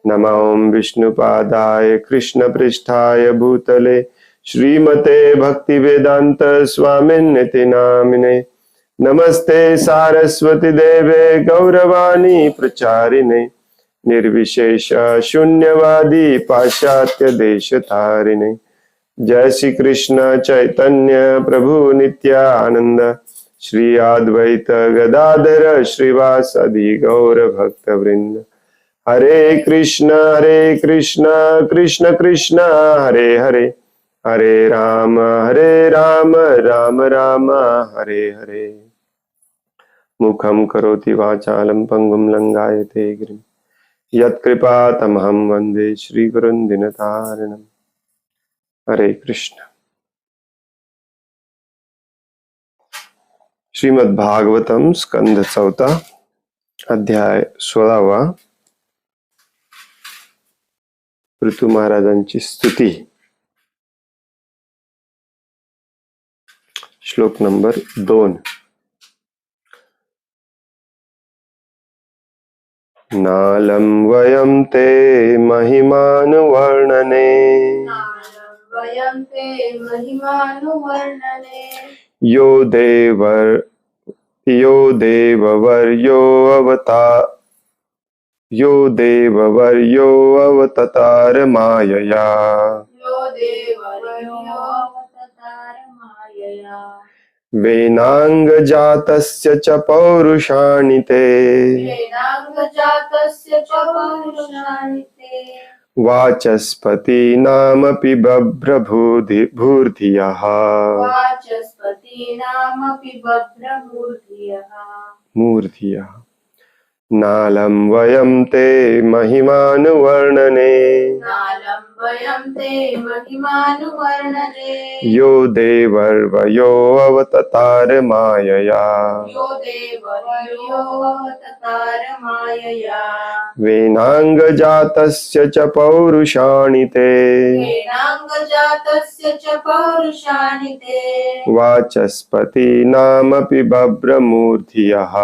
नमो विष्णुपादाय कृष्णपृष्ठाय भूतले श्रीमते भक्तिवेदांत स्वामिन्निति नामिने। नमस्ते सारस्वती देवे गौरवाणी प्रचारिणे निर्विशेष शून्यवादी पाश्चात्य देश तारिणे। जय श्री कृष्ण चैतन्य प्रभु नित्यानंद श्री अद्वैत गदाधर श्रीवासदि गौर भक्त वृंद। हरे कृष्ण कृष्ण कृष्ण हरे हरे, हरे राम राम राम हरे हरे। मुखं करोति वाचालं पंगुं लंघयते गिरिं यत्कृपातमहं वन्दे श्रीगुरुं दीनतारिणम्। हरे कृष्ण। श्रीमद् भागवतम स्कंद 4 अध्याय 16 पृथु महाराजांची स्तुती। श्लोक नंबर 2। नालं वयं ते महिमानुवर्णने यो देववर्यो अवतार मायया वेनांगजातस्य च पौरुषाणि ते वाचस्पतीनामपि बभ्रभूर्धियः। मूर्धियः। नालं वयं ते महिमानुवर्णने यो देवर्वयो अवतार मायया वेनांगजातस्य च पौरुषाणि ते वाचस्पतीनामपि बभ्रमूर्धियः।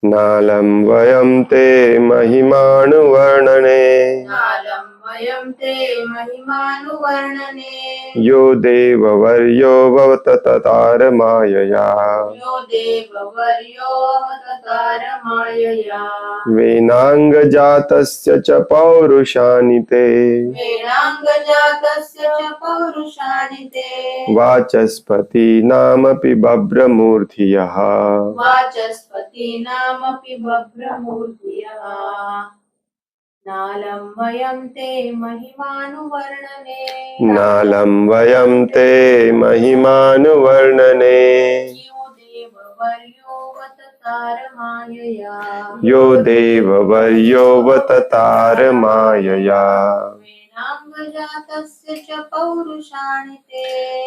नालं वयं ते महिमानुवर्णने यो देववर्यो अवतार मायया वेनांगजातस्य च पौरुषाणि ते वाचस्पतीनामपि बभ्रमूर्धियः। नालं वयं ते महिमानुवर्णने नालं वयं ते महिमानुवर्णने यो देववर्यो अवतार मायया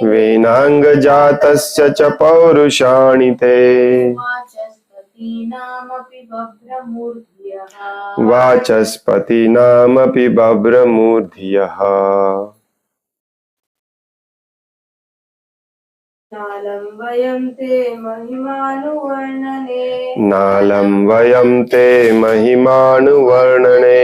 वेनांगजातस्य च पौरुषाणि ते वाचस्पतीनामपि बभ्रमूर्धियः। नालं वयं ते महिमानुवर्णने नालं वयं ते महिमानुवर्णने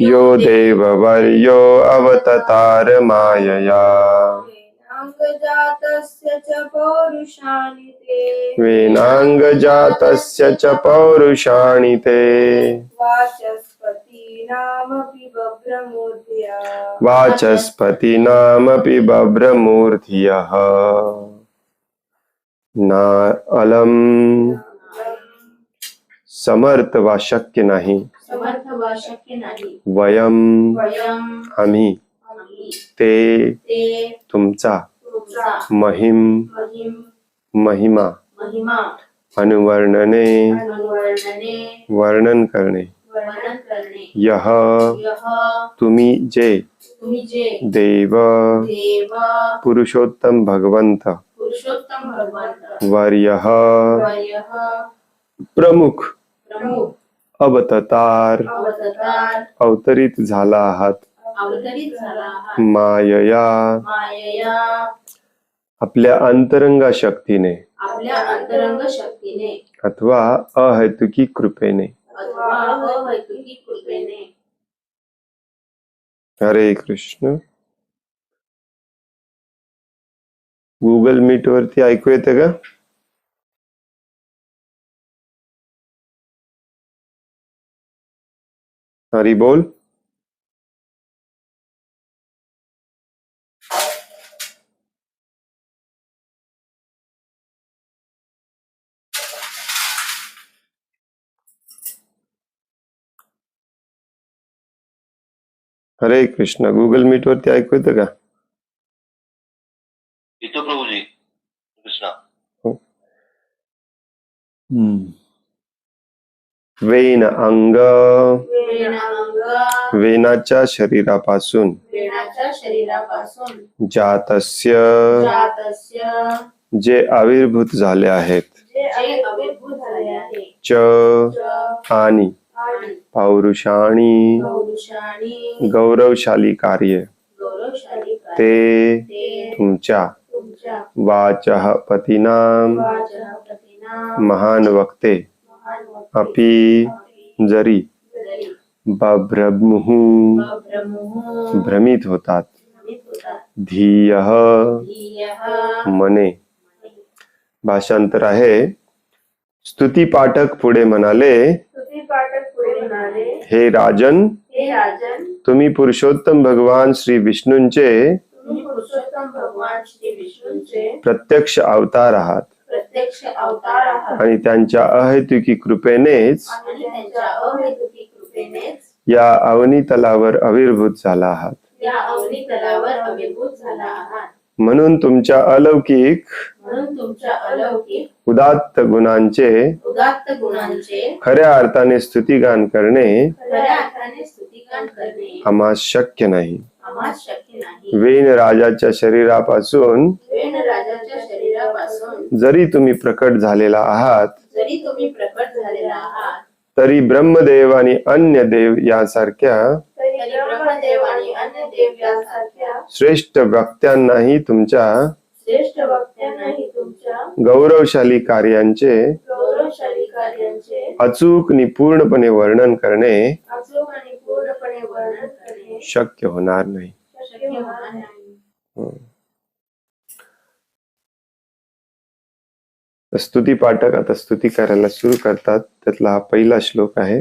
यो देववर्यो अवतार मायया वेनांगजातस्य च पौरुषाणि ते वाचस्पतीनामपि बभ्रमूर्धियः। ना अलम समर्थ वा शक्य नाही, वयम आम्ही, ते तुमचा, महिमा अनुवर्णने वर्णन करणे, यह तुम्ही जे देव पुरुषोत्तम भगवंत वर्यः प्रमुख अवतार अवतरित झाला आहात अवतरित झाला आहात मायया मायया आपल्या अंतरंगा शक्तीने आपल्या अंतरंग शक्तीने अथवा अहेतुकी कृपेने. अथवा अहैतुकी कृपेने. हरे कृष्ण. गुगल मीट वरती ऐकू येते का? हरी बोल. हरे कृष्ण. गुगल मीट वरती ऐकू येतं का? येतो प्रभूजी. कृष्णा. वेन अंग वेनांग वेनाच्या शरीरापासून वेणाच्या शरीरापासून जातस्य जातस्य जे आविर्भूत झाले आहेत. जे आविर्भूत झाले आहे च च आणि आणि पौरुषाणी पौरुषाणी गौरवशाली कार्य गौरवशाली कार्य ते ते तुमच्या तुमच्या वाचः पतीनां वाचनापतीना महान वक्ते महान वक्ते अपि जरी जरी बभ्रमुः ब्रह्मो भ्रमित होतात. भ्रमित होतात. धीयः धियः मने. भाषांतर आहे. स्तुती पाठक पुढे म्हणाले, स्तुती पाठक पुढे म्हणाले, हे राजन, हे राजन तुम्ही पुरुषोत्तम भगवान श्री विष्णूंचे तुम्ही पुरुषोत्तम भगवान श्री विष्णूंचे प्रत्यक्ष अवतार आहात प्रत्यक्ष अवतार आहात आणि त्यांच्या अहेतुकी कृपेनेच आणि त्यांच्या अहेतुकी कृपेनेच या अवनी तलावर आविर्भूत झाला आहात. या अवनी तलावर आविर्भूत झाला आहात. म्हणून तुमच्या अलौकिक म्हणून तुमच्या अलौकिक उदात्त गुणांचे उदात्त गुणांचे खऱ्या अर्थाने स्तुतिगान करणे खऱ्या अर्थाने स्तुतिगान करणे आम्हास शक्य नाही. आम्हास शक्य नाही. वेन राजाच्या शरीरापासून वेण राजाच्या शरीरापासून जरी तुम्ही प्रकट झालेला आहात जरी तुम्ही प्रकट झालेला आहात तरी ब्रह्मदेव आणि अन्य देव यासारख्या तरी ब्रह्मदेव आणि अन्य देव यासारख्या श्रेष्ठ वक्त्यांनाही तुमच्या श्रेष्ठ वक्त्यांनाही तुमच्या गौरवशाली कार्यांचे गौरवशाली कार्यांचे अचूक आणि पूर्णपणे वर्णन करणे अचूक आणि पूर्णपणे वर्णन करणे शक्य होणार नाही. शक्य होणार नाही. स्तुती पाठक आता स्तुती करायला सुरू करतात. त्यातला हा पहिला श्लोक आहे.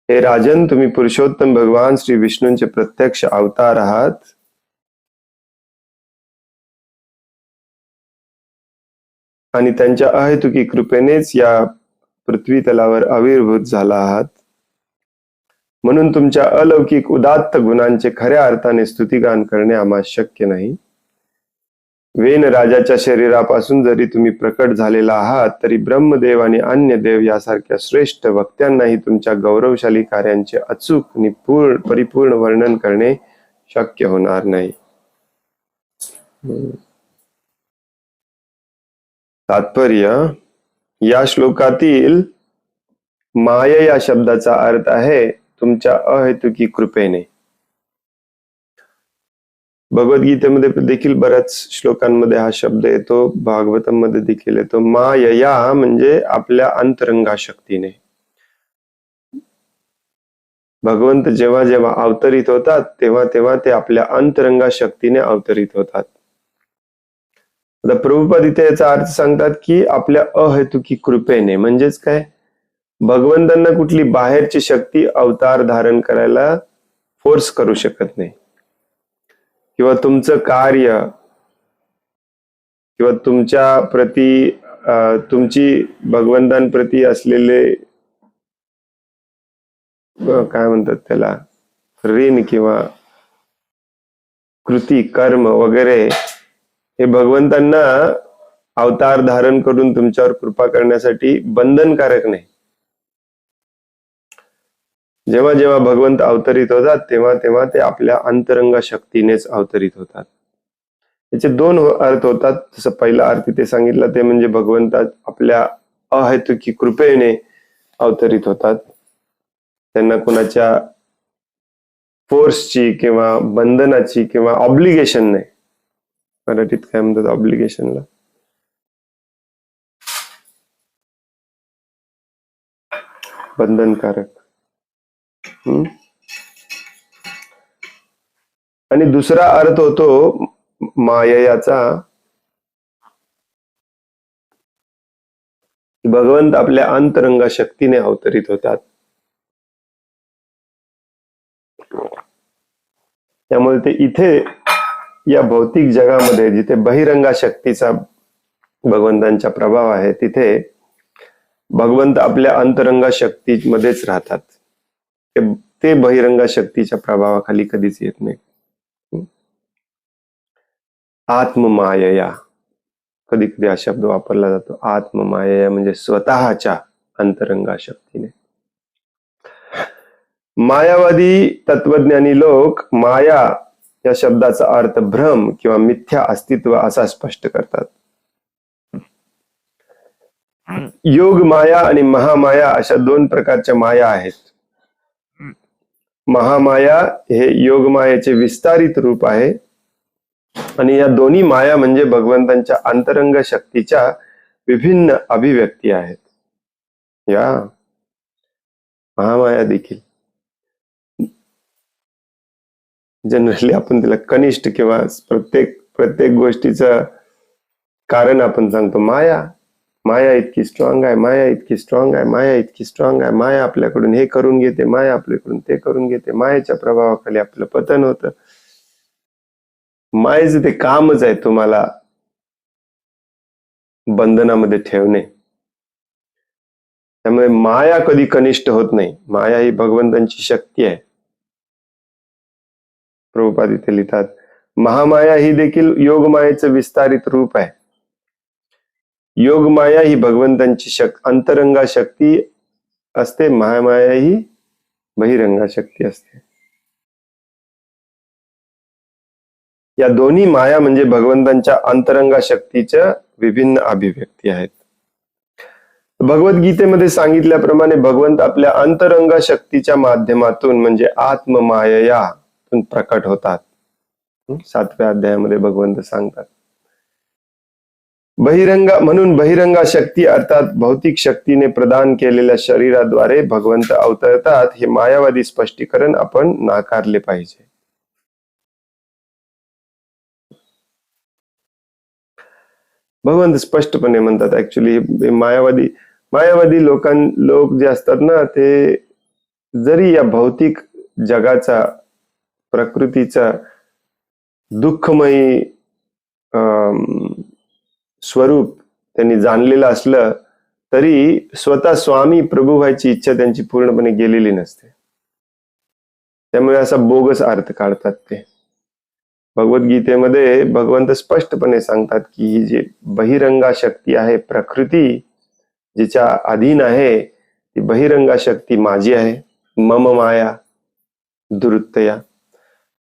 हे राजन, तुम्ही पुरुषोत्तम भगवान श्री विष्णूंचे प्रत्यक्ष अवतार आहात आणि त्यांच्या अहेतुकी कृपेनेच या पृथ्वी तलावर आविर्भूत झाला आहात. म्हणून तुमच्या अलौकिक उदात्त गुणांचे खऱ्या अर्थाने स्तुतिगान करणे आम्हास शक्य नाही. वेन राजाच्या शरीरापासून जरी तुम्ही प्रकट झालेला आहात तरी ब्रह्मदेव आणि अन्य देव यासारख्या श्रेष्ठ वक्त्यांनाही तुमच्या गौरवशाली कार्यांचे अचूक आणि परिपूर्ण वर्णन करणे शक्य होणार नाही. तात्पर्य या श्लोकातील माया या शब्दाचा अर्थ आहे तुमच्या अहेतुकी कृपेने. भगवद्गीतेमध्ये देखील बऱ्याच श्लोकांमध्ये हा शब्द येतो. भागवतम मध्ये देखील येतो. मायया म्हणजे आपल्या अंतरंगा शक्तीने. भगवंत जेव्हा जेव्हा अवतरित होतात तेव्हा तेव्हा ते आपल्या अंतरंगा शक्तीने अवतरित होतात. आता प्रभुपाद इथे याचा अर्थ सांगतात की आपल्या अहेतुकी कृपेने म्हणजेच काय, भगवंतांना कुठली बाहेरची शक्ती अवतार धारण करायला फोर्स करू शकत नाही, किंवा तुमचं कार्य किंवा तुमच्या प्रती तुमची भगवंतांप्रती असलेले काय म्हणतात त्याला ऋण किंवा कृती कर्म वगैरे हे भगवंतांना अवतार धारण करून तुमच्यावर कृपा करण्यासाठी बंधनकारक नाही. जेव्हा जेव्हा भगवंत अवतरित होतात तेव्हा तेव्हा ते आपल्या अंतरंग शक्तीनेच अवतरित होतात. याचे दोन अर्थ होतात. जसं पहिला अर्थ ते सांगितलं ते म्हणजे भगवंतात आपल्या अहेतुकी कृपेने अवतरित होतात. त्यांना कुणाच्या फोर्सची किंवा बंधनाची किंवा ऑब्लिगेशन नाही. मराठीत काय म्हणतात ऑब्लिगेशनला? बंधनकारक. आणि दुसरा अर्थ होतो माययाचा, भगवंत आपल्या अंतरंगा शक्तीने अवतरित होतात. त्यामुळे ते इथे या भौतिक जगामध्ये जिथे बहिरंगा शक्तीचा भगवंतांचा प्रभाव आहे, तिथे भगवंत आपल्या अंतरंगा शक्तीमध्येच राहतात. ते बहिरंगा शक्तीच्या प्रभावाखाली कधीच येत नाही. आत्ममायया, कधी कधी हा शब्द वापरला जातो. आत्ममायया म्हणजे स्वतःच्या अंतरंगा शक्तीने. मायावादी तत्वज्ञानी लोक माया या शब्दाचा अर्थ भ्रम किंवा मिथ्या अस्तित्व असा स्पष्ट करतात. योग माया आणि महामाया अशा दोन प्रकारच्या माया आहेत. महामाया हे योग मायेचे विस्तारित रूप आहे आणि या दोन्ही माया म्हणजे भगवंतांच्या अंतरंग शक्तीच्या विभिन्न अभिव्यक्ती आहेत. या महामाया देखील जनरली आपण तिला कनिष्ठ किंवा प्रत्येक गोष्टीचं कारण आपण सांगतो माया. माया इतकी स्ट्रॉंग आहे, माया इतकी स्ट्रॉंग आहे, माया इतकी स्ट्रॉंग आहे, माया आपल्याकडून हे करून घेते, माया आपल्याकडून ते करून घेते, मायेच्या प्रभावाखाली आपलं पतन होतं. मायेचं ते कामच आहे तुम्हाला बंधनामध्ये ठेवणे. त्यामुळे माया कधी कनिष्ठ होत नाही. माया ही भगवंतांची शक्ती आहे. प्रभुपाद इथे लिहितात, महामाया ही देखील योगमायेचं विस्तारित रूप आहे. योगमाया ही भगवंतांची अंतरंगा शक्ती असते, महामाया ही बहिरंगा शक्ती असते. या दोन्ही माया म्हणजे भगवंतांच्या अंतरंगा शक्तीच्या विभिन्न अभिव्यक्ती आहेत. भगवद्गीतेमध्ये सांगितल्याप्रमाणे भगवंत आपल्या अंतरंगा शक्तीच्या माध्यमातून म्हणजे आत्ममायया प्रकट होतात. 7व्या अध्यायामध्ये भगवंत सांगतात. म्हणून बहिरंगा शक्ती अर्थात भौतिक शक्तीने प्रदान केलेल्या शरीराद्वारे भगवंत अवतरतात. हे मायावादी स्पष्टीकरण आपण नाकारले पाहिजे. भगवंत स्पष्टपणे म्हणतात, ऍक्च्युली मायावादी लोक जे असतात ना, ते जरी या भौतिक जगाचा प्रकृतीचा दुःखमयी स्वरूप त्यांनी जाणलेलं असलं तरी स्वतः स्वामी प्रभू व्हायची इच्छा त्यांची पूर्णपणे गेलेली नसते. त्यामुळे असा बोगस अर्थ काढतात ते. भगवद्गीतेमध्ये भगवंत स्पष्टपणे सांगतात की ही जी बहिरंगा शक्ती आहे, प्रकृती जिच्या अधीन आहे, ती बहिरंगा शक्ती माझी आहे. मम माया दुरुत्तया.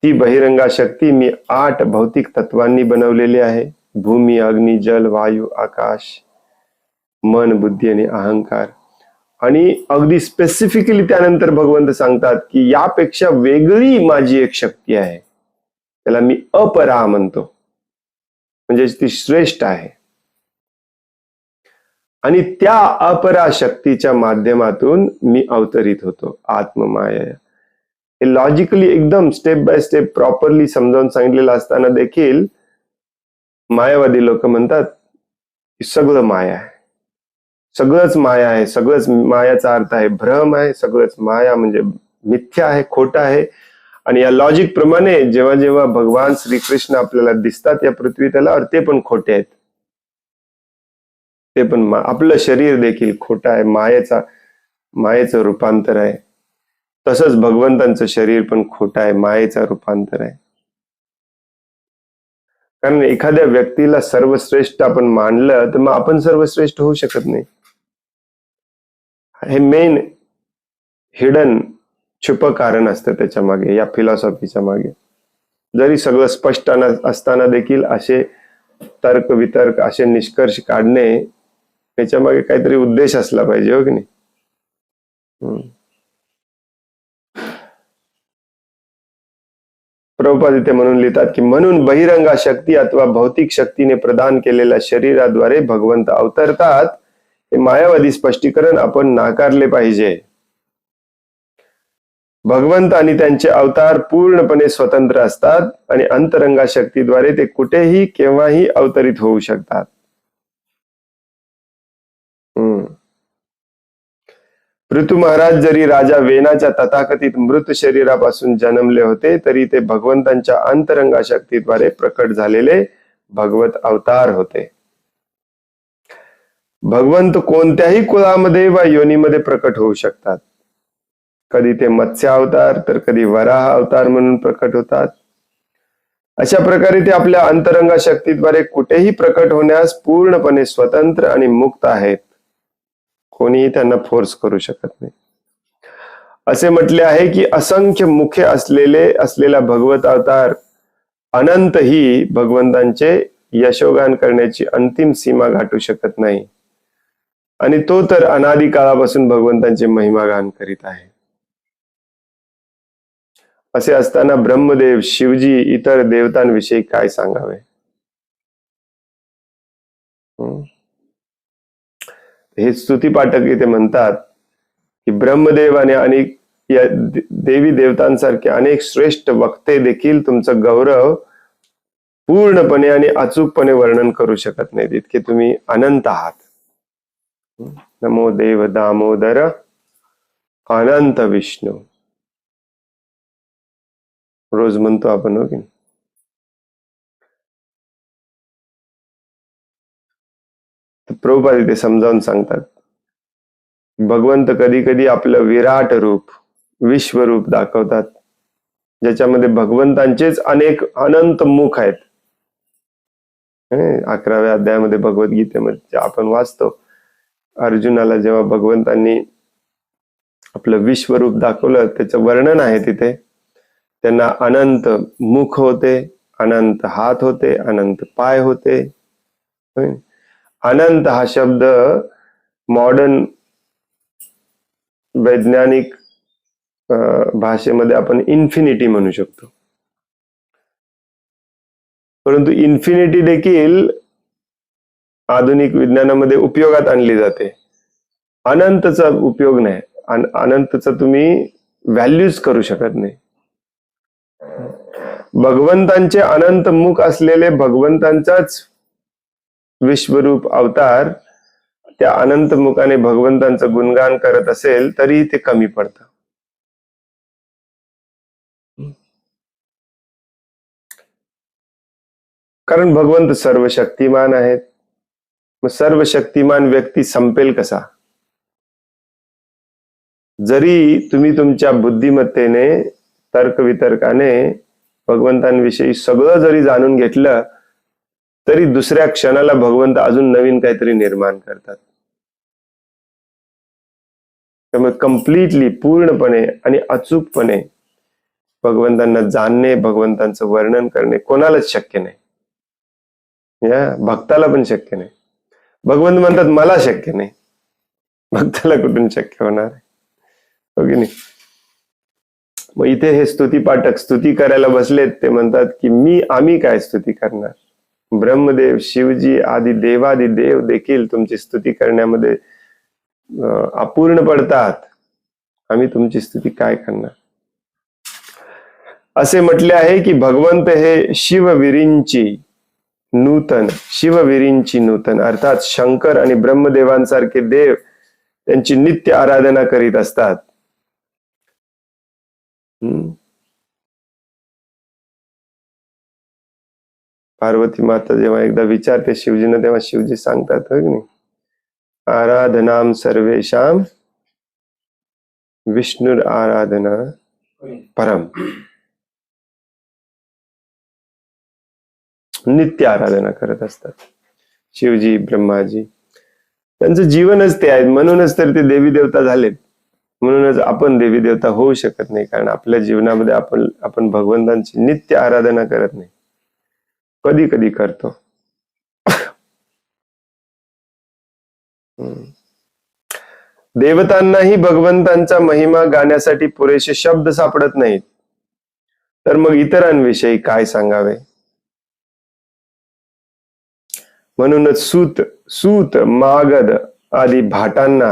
ती बहिरंगा शक्ती मी 8 भौतिक तत्वांनी बनवलेली आहे. भूमी, अग्नी, जल, वायू, आकाश, मन, बुद्धी आणि अहंकार. आणि अगदी स्पेसिफिकली त्यानंतर भगवंत सांगतात की यापेक्षा वेगळी माझी एक शक्ती आहे, त्याला मी अपरा म्हणतो, म्हणजे ती श्रेष्ठ आहे. आणि त्या अपरा शक्तीच्या माध्यमातून मी अवतरित होतो. आत्ममाया हे लॉजिकली एकदम स्टेप बाय स्टेप प्रॉपरली समजावून सांगितलेलं असताना देखील मायावादी लोक म्हणतात की सगळं माया आहे, सगळंच माया आहे, सगळंच मायाचा अर्थ आहे भ्रम आहे, सगळंच माया म्हणजे मिथ्या आहे, खोटं आहे. आणि या लॉजिक प्रमाणे जेव्हा जेव्हा भगवान श्रीकृष्ण आपल्याला दिसतात या पृथ्वी तलावर, ते पण खोटे आहेत. ते पण आपलं शरीर देखील खोटं आहे, मायेचं रूपांतर आहे. तसंच भगवंतांचं शरीर पण खोटं आहे, मायेचं रूपांतर आहे. कारण एखाद्या व्यक्तीला सर्वश्रेष्ठ आपण मानलं तर मग आपण सर्वश्रेष्ठ होऊ शकत नाही. हे मेन हिडन छुप कारण असतं त्याच्या मागे, या फिलॉसॉफीच्या मागे. जरी सगळं स्पष्ट असताना देखील असे तर्क वितर्क, असे निष्कर्ष काढणे, त्याच्या मागे काहीतरी उद्देश असला पाहिजे, हो की नाही? प्रभुपाद इथे म्हणून लिहितात की म्हणून बहिरंगा शक्ती अथवा भौतिक शक्तीने प्रदान केलेल्या शरीराद्वारे भगवंत अवतरतात, हे मायावादी स्पष्टीकरण आपण नाकारले पाहिजे. भगवंत आणि त्यांचे अवतार पूर्णपणे स्वतंत्र असतात आणि अंतरंगा शक्तीद्वारे ते कुठेही केव्हाही अवतरित होऊ शकतात. पृथु महाराज जरी राजा वेनाच्या तथाकथित मृत शरीरापासून जन्मले होते, तरी ते भगवंतांच्या अंतरंगा शक्तीद्वारे प्रकट झालेले भगवत अवतार होते. भगवंत कोणत्याही कुळामध्ये वा योनीमध्ये प्रकट होऊ शकतात. कधी ते मत्स्य अवतार तर कधी वराह अवतार म्हणून प्रकट होतात. अशा प्रकारे ते आपल्या अंतरंगा शक्तीद्वारे कुठेही प्रकट होण्यास पूर्णपणे स्वतंत्र आणि मुक्त आहेत. कोणीही त्यांना फोर्स करू शकत नाही. असे म्हटले आहे की असंख्य मुखे असलेला भगवत अवतार अनंत ही भगवंतांचे यशोगान करण्याची अंतिम सीमा गाठू शकत नाही, आणि तो तर अनादी काळापासून भगवंतांचे महिमागान करीत आहे. असे असताना ब्रह्मदेव, शिवजी, इतर देवतांविषयी काय सांगावे? हे स्तुतीपाठक इथे म्हणतात की ब्रह्मदेव आणि या देवी देवतांसारखे अनेक श्रेष्ठ वक्ते देखील तुमचं गौरव पूर्णपणे आणि अचूकपणे वर्णन करू शकत नाहीत, इतके तुम्ही अनंत आहात. नमो देव दामोदर अनंत विष्णू, रोज म्हणतो आपण, हो की? प्रभुपाद इथे समजावून सांगतात, भगवंत कधी कधी आपलं विराट रूप, विश्वरूप दाखवतात, ज्याच्यामध्ये भगवंतांचेच अनेक अनंत मुख आहेत. 11व्या अध्यायामध्ये भगवद्गीतेमध्ये आपण वाचतो, अर्जुनाला जेव्हा भगवंतांनी आपलं विश्वरूप दाखवलं, त्याचं वर्णन आहे तिथे. त्यांना अनंत मुख होते, अनंत हात होते, अनंत पाय होते. अनंत हा शब्द मॉडर्न वैज्ञानिक भाषेमध्ये आपण इन्फिनिटी म्हणू शकतो, परंतु इन्फिनिटी देखील आधुनिक विज्ञानामध्ये उपयोगात आणली जाते. अनंतचा उपयोग नाही, अनंतचा तुम्ही व्हॅल्यूज करू शकत नाही. भगवंतांचे अनंत मुख असलेले भगवंतांचाच विश्वरूप अवतार त्या अनंत मुखाने भगवंतांचं गुणगान करत असेल तरी ते कमी पडतं. कारण भगवंत सर्व शक्तिमान आहेत. मग सर्व शक्तिमान व्यक्ती संपेल कसा? जरी तुम्ही तुमच्या बुद्धिमत्तेने, तर्कवितर्काने भगवंतांविषयी सगळं जरी जाणून घेतलं, तरी दुसऱ्या क्षणाला भगवंत अजून नवीन काहीतरी निर्माण करतात. त्यामुळे कम्प्लिटली, पूर्णपणे आणि अचूकपणे भगवंतांना जाणणे, भगवंतांचं वर्णन करणे कोणालाच शक्य नाही. या भक्ताला पण शक्य नाही. भगवंत म्हणतात मला शक्य नाही, भक्ताला कुठून शक्य होणार आहे, हो की नाही? मग इथे हे स्तुती पाठक स्तुती करायला बसलेत, ते म्हणतात की आम्ही काय स्तुती करणार? ब्रह्मदेव, शिवजी आदी देवादी देव देखील तुमची स्तुती करण्यामध्ये अपूर्ण पडतात. आम्ही तुमची स्तुती काय करणार? असे म्हटले आहे की भगवंत हे शिववीरींची नूतन अर्थात शंकर आणि ब्रह्मदेवांसारखे देव त्यांची नित्य आराधना करीत असतात. पार्वती माता जेव्हा एकदा विचारते शिवजींना, तेव्हा शिवजी सांगतात, हो की नाही, आराधनाम सर्वेशाम विष्णुर आराधना परम. नित्य आराधना करत असतात शिवजी, ब्रह्माजी. त्यांचं जीवनच ते आहे, म्हणूनच तर ते देवी देवता झालेत. म्हणूनच आपण देवी देवता होऊ शकत नाही, कारण आपल्या जीवनामध्ये आपण भगवंतांची नित्य आराधना करत नाही. कधी कधी करतो. देवतांनाही भगवंतांचा महिमा गाण्यासाठी पुरेसे शब्द सापडत नाहीत, तर मग इतरांविषयी काय सांगावे. म्हणूनच सूत मागध आदी भाटांना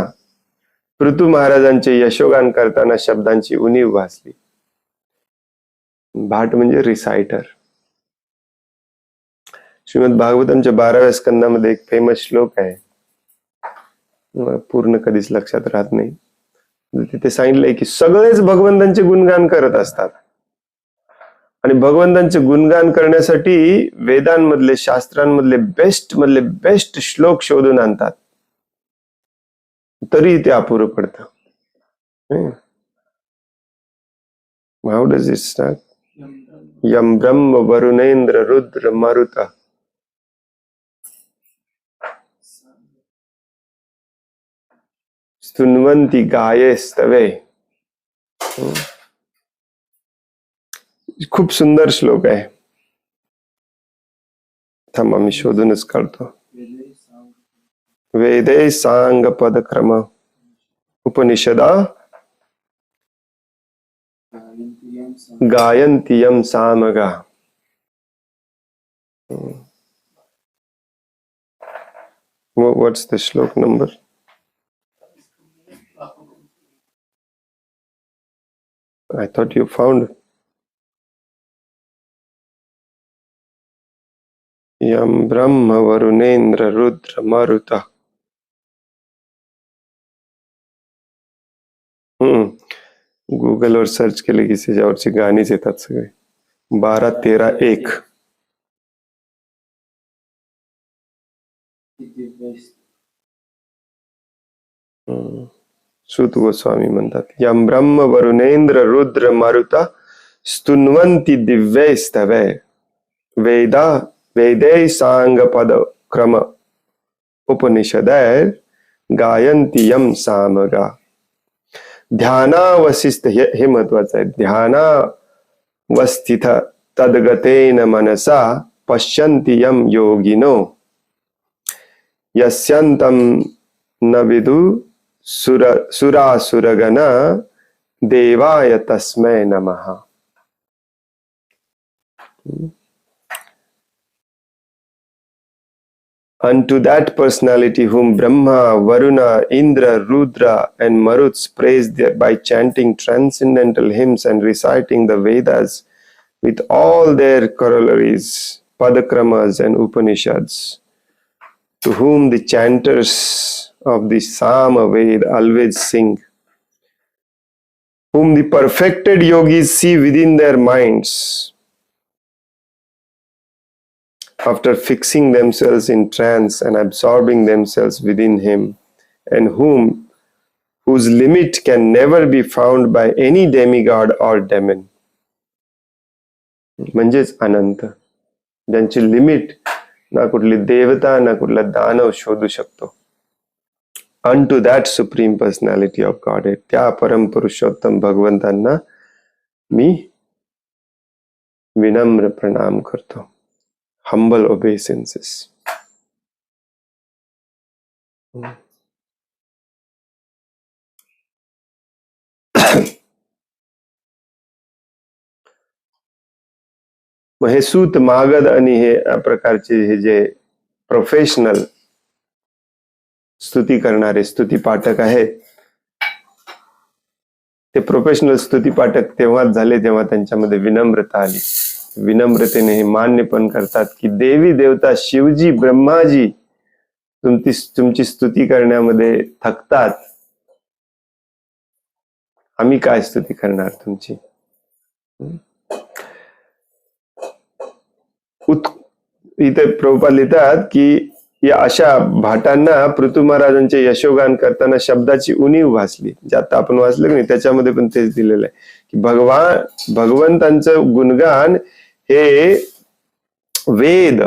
पृथू महाराजांचे यशोगान करताना शब्दांची उणीव भासली. भाट म्हणजे रिसायटर. श्रीमद भागवतमच्या 12व्या स्कंदामध्ये एक फेमस श्लोक आहे, पूर्ण कधीच लक्षात राहत नाही. तिथे सांगितलंय की सगळेच भगवंतांचे गुणगान करत असतात आणि भगवंतांचे गुणगान करण्यासाठी वेदांमधले शास्त्रांमधले मधले बेस्ट श्लोक शोधून आणतात, तरी ते अपुरं पडतं. How does it start? यम ब्रह्म वरुणेंद्र रुद्र मारुत स्तुन्वन्ति गायेस्तवे. खूप सुंदर श्लोक आहे. थांबा मी शोधूनच काढतो. वेदे सांग पदक्रम उपनिषदा गायन्तियम सामगा. What's the shloka number? I thought you found it. यम ब्रह्म वरुणेंद्र रुद्र मारुता. गुगलवर सर्च केले की त्याच्यावरची गाणीच येतात सगळे. 12, 13, 1. सूत गोस्वामी म्हणतात, यम ब्रह्म वरुणेंद्र रुद्र मारुता स्तुन्वन्ति दिव्यैस्तवे वेदै सांग पद क्रम उपनिषदैर गायन्ति यम सामगा. ध्यानावसिस्थ, हे महत्वाचं आहे. ध्यानावस्थित तद्गतेन मनसा पश्यन्ति यम योगिनो यस्यन्तं न विदु सुरासुरगण देवाय तस्मै नमः. Unto that personality whom Brahma, Varuna, Indra, Rudra and Maruts praise by chanting transcendental hymns and reciting the Vedas with all their corollaries, Padakramas and Upanishads, to whom the chanters of the Sama Ved always sing, whom the perfected yogis see within their minds, after fixing themselves in trance and absorbing themselves within him, and whose limit can never be found by any demigod or demon. म्हणजेच अनंत, ज्यांची limit ना कुठली देवता ना कुठला दानव शोधू शकतो. Unto that supreme personality of Godhead, त्या परम पुरुषोत्तम भगवंतांना मी विनम्र प्रणाम करतो. Humble obeisances. मग हे सूत मागध आणि हे प्रकारचे हे जे प्रोफेशनल स्तुती करणारे स्तुती पाठक आहेत, ते प्रोफेशनल स्तुती पाठक तेव्हाच झाले जेव्हा त्यांच्यामध्ये विनम्रता आली. विनम्रतेने हे मान्य पण करतात की देवी देवता शिवजी ब्रह्माजी तुमची स्तुती करण्यामध्ये थकतात, आम्ही काय स्तुती करणार तुमची. इथे प्रभुपाद लिहितात की या अशा भाटांना पृथू महाराजांचे यशोगान करताना शब्दाची उणीव भासली. जे आता आपण वाचलं की नाही त्याच्यामध्ये पण तेच दिलेलं आहे की भगवंतांचं गुणगान हे वेद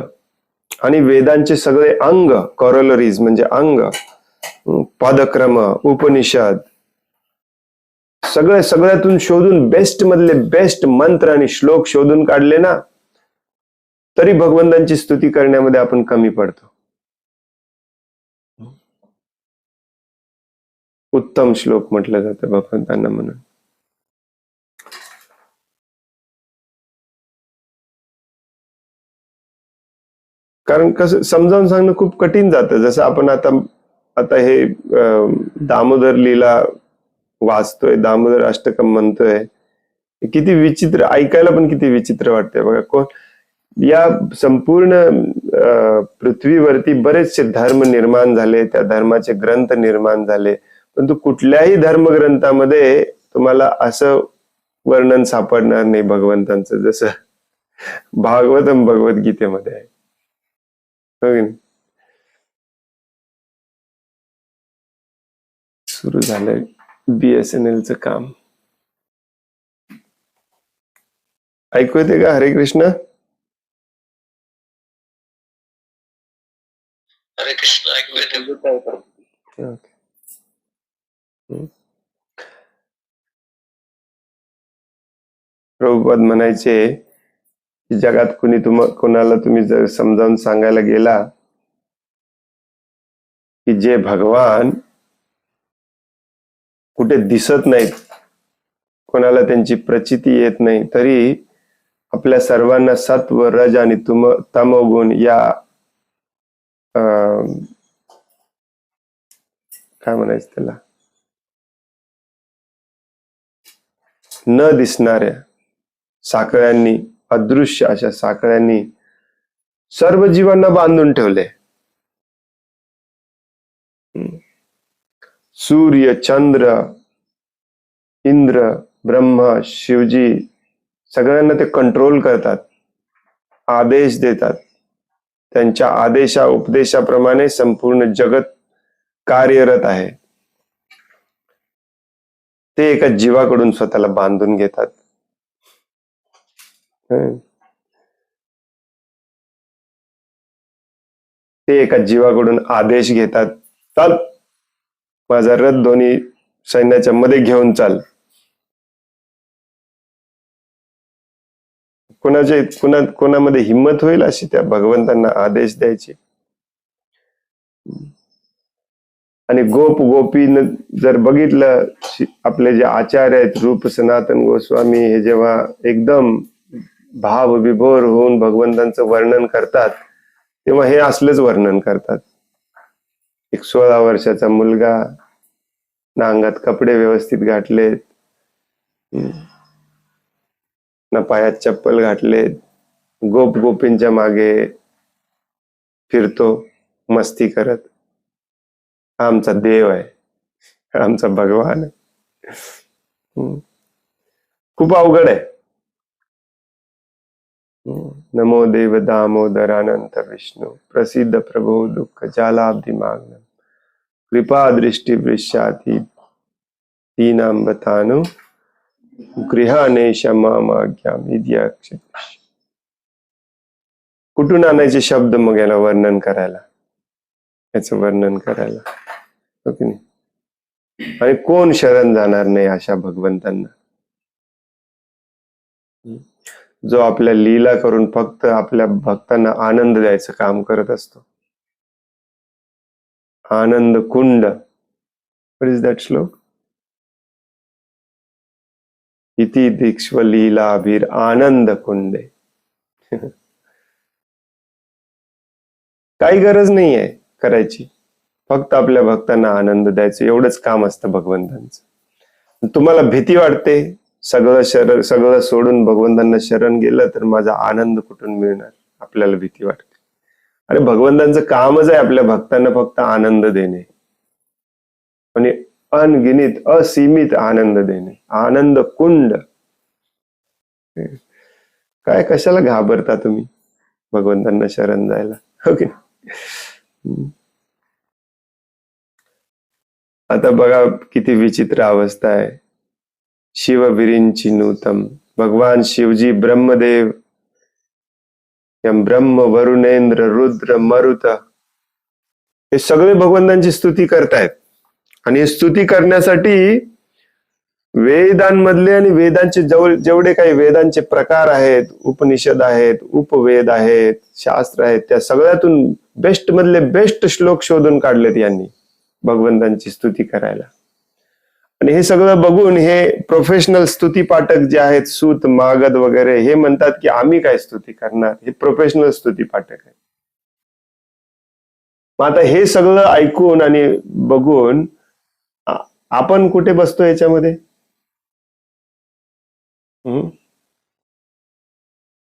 आणि वेदांचे सगळे अंग, कॉरोलरीज म्हणजे अंग, पदक्रम, उपनिषद, सगळ्यातून शोधून बेस्ट मधले बेस्ट मंत्र आणि श्लोक शोधून काढले ना, तरी भगवंतांची स्तुती करण्यामध्ये आपण कमी पडतो. उत्तम श्लोक म्हटलं जातं भगवंतांना म्हणून. कारण कसं समजावून सांगणं खूप कठीण जातं. जसं आपण आता आता हे दामोदर लीला वाचतोय, दामोदर अष्टकम म्हणतोय, किती विचित्र, ऐकायला पण किती विचित्र वाटतंय बघा. कोण या संपूर्ण पृथ्वीवरती बरेचसे धर्म निर्माण झाले, त्या धर्माचे ग्रंथ निर्माण झाले, परंतु कुठल्याही धर्मग्रंथामध्ये तुम्हाला असं वर्णन सापडणार नाही भगवंतांचं जसं भागवतम भगवद्गीतेमध्ये आहे. हो की नाही? सुरू झालंय BSNL चं काम. ऐकू येते का? हरे कृष्ण. हरे कृष्ण ऐकू येते. ओके. प्रभुपाद म्हणायचे की जगात कोणाला तुम्ही जर समजावून सांगायला गेला की जे भगवान कुठे दिसत नाहीत, कोणाला त्यांची प्रचिती येत नाही, तरी आपल्या सर्वांना सत्व, रज आणि तमोगुण या काय म्हणायचं त्याला, न दिसणाऱ्या साखळ्यांनी, अदृश्य अशा साखळ्यांनी सर्व जीवांना बांधून ठेवले. सूर्य, चंद्र, इंद्र, ब्रह्मा, शिवजी सगळ्यांना ते कंट्रोल करतात, आदेश देतात. त्यांच्या आदेशा उपदेशाप्रमाणे संपूर्ण जगत कार्यरत आहे. ते एका जीवाकडून स्वतःला बांधून घेतात. ते एका जीवाकडून आदेश घेतात, चल माझा रथ दोन्ही सैन्याच्या मध्ये घेऊन चाल. कोणामध्ये हिंमत होईल अशी त्या भगवंतांना आदेश द्यायची. आणि गोपीन जर बघितलं, आपले जे आचार्य आहेत रूप सनातन गोस्वामी, हे जेव्हा एकदम भाव विभोर होऊन भगवंतांचं वर्णन करतात, तेव्हा हे असलेच वर्णन करतात. एक 16 वर्षाचा मुलगा, ना अंगात कपडे व्यवस्थित घातलेत, ना पायात चप्पल घातलेत, गोपींच्या मागे फिरतो मस्ती करत. हा आमचा देव आहे, हा आमचा भगवान आहे. खूप अवघड आहे. नमो देव दामोदर अनंत विष्णू, प्रसिद्ध प्रभो दुःख जालाब्धी माग्नम, कृपा दृष्टी वृषाती दीनांबतानु गृहानेश मामाज्ञाम इद्याक्ष. कुठून आणायचे शब्द मग याला वर्णन करायला, याचं वर्णन करायला, हो की नाही? आणि कोण शरण जाणार नाही अशा भगवंतांना, जो आपल्या लीला करून फक्त आपल्या भक्तांना आनंद द्यायचं काम करत असतो. आनंद कुंड. व्हॉट इज दॅट श्लोक? इति दीक्ष्व लीलाभीर आनंद कुंडे. काही गरज नाहीये करायची, फक्त आपल्या भक्तांना आनंद द्यायचं, एवढंच काम असतं भगवंतांचं. तुम्हाला भीती वाटते, सगळं सोडून भगवंतांना शरण गेलं तर माझा आनंद कुठून मिळणार, आपल्याला भीती वाटते. अरे भगवंतांचं कामच आहे आपल्या भक्तांना फक्त आनंद देणे, आणि अनगिनित असीमित आनंद देणे. आनंद कुंड. काय कशाला घाबरता तुम्ही भगवंतांना शरण जायला, हो की? आता बघा किती विचित्र अवस्था आहे. शिव विरिंची नूतम, भगवान शिवजी, ब्रह्मदेव, यम ब्रह्म, वरुणेंद्र, रुद्र, मरुत, हे सगळे भगवंतांची स्तुती करतायत. आणि स्तुती करण्यासाठी वेदांमधले आणि वेदांचे जेवढे काही वेदांचे प्रकार आहेत, उपनिषद आहेत, उपवेद आहेत, शास्त्र आहेत, त्या सगळ्यातून बेस्ट मधले बेस्ट श्लोक शोधून काढलेत यांनी भगवंतांची स्तुती करायला. आणि हे सगळं बघून हे प्रोफेशनल स्तुती पाठक जे आहेत, सूत, मागध वगैरे, हे म्हणतात की आम्ही काय स्तुती करणार, हे प्रोफेशनल स्तुती पाठक आहेत. मग आता हे सगळं ऐकून आणि बघून आपण कुठे बसतो याच्यामध्ये?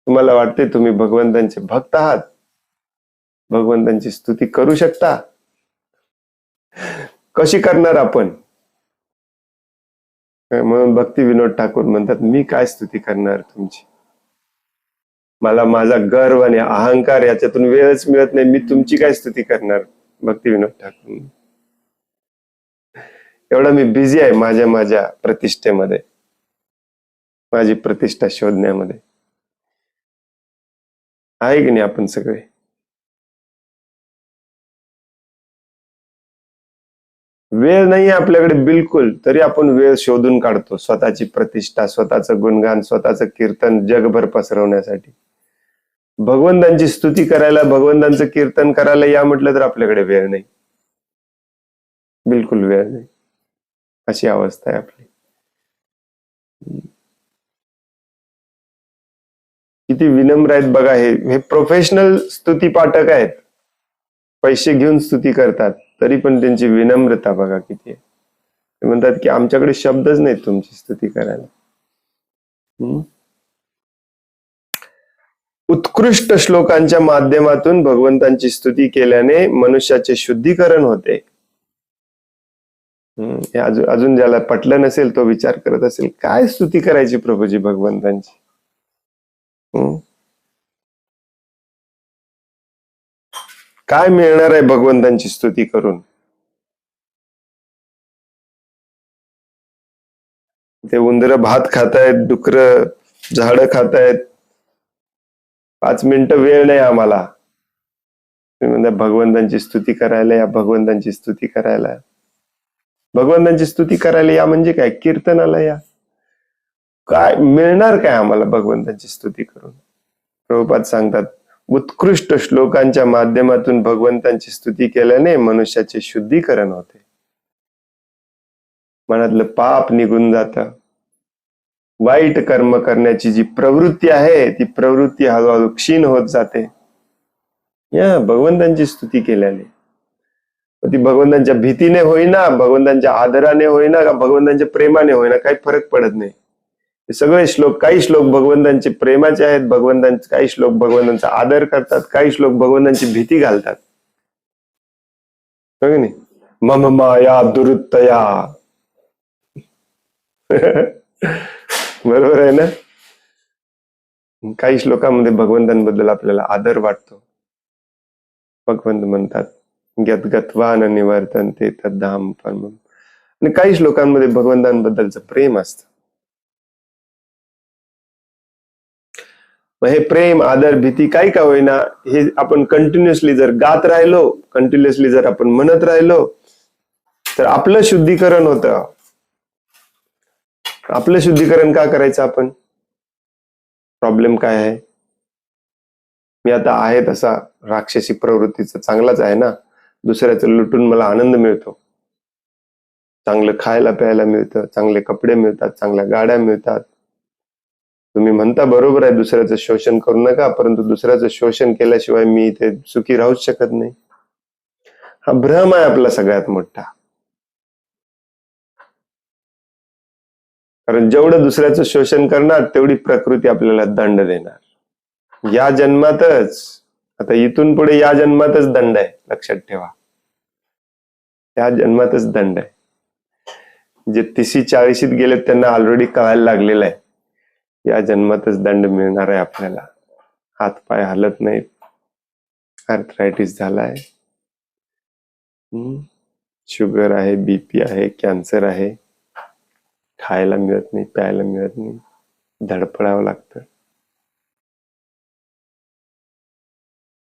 तुम्हाला वाटते तुम्ही भगवंतांचे भक्त आहात, भगवंतांची स्तुती करू शकता? कशी करणार आपण? म्हणून भक्ती विनोद ठाकूर म्हणतात, मी काय स्तुती करणार तुमची? मला माझा गर्व आणि अहंकार याच्यातून वेळच मिळत नाही, मी तुमची काय स्तुती करणार? भक्ती विनोद ठाकूर. एवढा मी बिझी आहे माझ्या प्रतिष्ठेमध्ये, माझी प्रतिष्ठा शोधण्यामध्ये. आहे की नाही आपण सगळे? वेळ नाही आपल्याकडे बिलकुल, तरी आपण वेळ शोधून काढतो स्वतःची प्रतिष्ठा, स्वतःचं गुणगान, स्वतःचं कीर्तन जगभर पसरवण्यासाठी. भगवंतांची स्तुती करायला, भगवंतांचं कीर्तन करायला या म्हटलं तर आपल्याकडे वेळ नाही, बिलकुल वेळ नाही. अशी अवस्था आहे आपली. किती विनम्र आहेत बघा. हे प्रोफेशनल स्तुती पाठक आहेत, पैसे घेऊन स्तुती करतात, तरी पण त्यांची विनम्रता बघा किती आहे. ते म्हणतात की आमच्याकडे शब्दच नाहीत तुमची स्तुती करायला. उत्कृष्ट श्लोकांच्या माध्यमातून भगवंतांची स्तुती केल्याने मनुष्याचे शुद्धीकरण होते. अजून ज्याला पटलं नसेल तो विचार करत असेल, काय स्तुती करायची प्रभूजी भगवंतांची? काय मिळणार आहे भगवंतांची स्तुती करून? ते उंदर भात खातायत, डुकर झाडं खातायत, 5 मिनिटं वेळ नाही आम्हाला. म्हणजे भगवंतांची स्तुती करायला या, भगवंतांची स्तुती करायला. भगवंतांची स्तुती करायला या म्हणजे काय? कीर्तनाला या. काय मिळणार काय आम्हाला भगवंतांची स्तुती करून? प्रभुपाद सांगतात, उत्कृष्ट श्लोकांच्या माध्यमातून भगवंतांची स्तुती केल्याने मनुष्याचे शुद्धीकरण होते. मनातलं पाप निघून जातं. वाईट कर्म करण्याची जी प्रवृत्ती आहे ती प्रवृत्ती हळूहळू क्षीण होत जाते या भगवंतांची स्तुती केल्याने. ती भगवंतांच्या भीतीने होईना, भगवंतांच्या आदराने होईना, का भगवंतांच्या प्रेमाने होईना, काही फरक पडत नाही. सगळे श्लोक, काही श्लोक भगवंतांचे प्रेमाचे आहेत, भगवंतांचे काही श्लोक भगवंतांचा आदर करतात, काही श्लोक भगवंतांची भीती घालतात. नाही मम माया दुरुत्तया. बरोबर आहे ना? काही श्लोकांमध्ये भगवंतांबद्दल आपल्याला आदर वाटतो. भगवंत म्हणतात गतगत्वा न निवर्तन्ते तद्धाम परमम्. आणि काही श्लोकांमध्ये भगवंतांबद्दलचं प्रेम असतं. मग हे प्रेम, आदर, भीती काही का होईना, हे आपण कंटिन्युअसली जर गात राहिलो, कंटिन्युअसली जर आपण म्हणत राहिलो, तर आपलं शुद्धीकरण होतं. आपलं शुद्धीकरण का करायचं आपण? प्रॉब्लेम काय आहे? मी आता आहे तसा राक्षसी प्रवृत्तीचा चांगलाच आहे ना, दुसऱ्याचं लुटून मला आनंद मिळतो. चांगलं खायला प्यायला मिळतं, चांगले कपडे मिळतात, चांगल्या गाड्या मिळतात. तुम्ही म्हणता बरोबर आहे, दुसऱ्याचं शोषण करू नका, परंतु दुसऱ्याचं शोषण केल्याशिवाय मी इथे सुखी राहूच शकत नाही. हा भ्रम आहे आपला सगळ्यात मोठा. कारण जेवढं दुसऱ्याचं शोषण करणार तेवढी प्रकृती आपल्याला दंड देणार. या जन्मातच, आता इथून पुढे या जन्मातच दंड आहे, लक्षात ठेवा. या जन्मातच दंड आहे. जे 30-40 गेलेत त्यांना ऑलरेडी कळायला लागलेलं आहे, या जन्मातच दंड मिळणार आहे आपल्याला. हातपाय हलत नाहीत, आर्थरायटिस झालाय, शुगर आहे, बीपी आहे, कॅन्सर आहे, खायला मिळत नाही, प्यायला मिळत नाही, धडपडावं लागतं.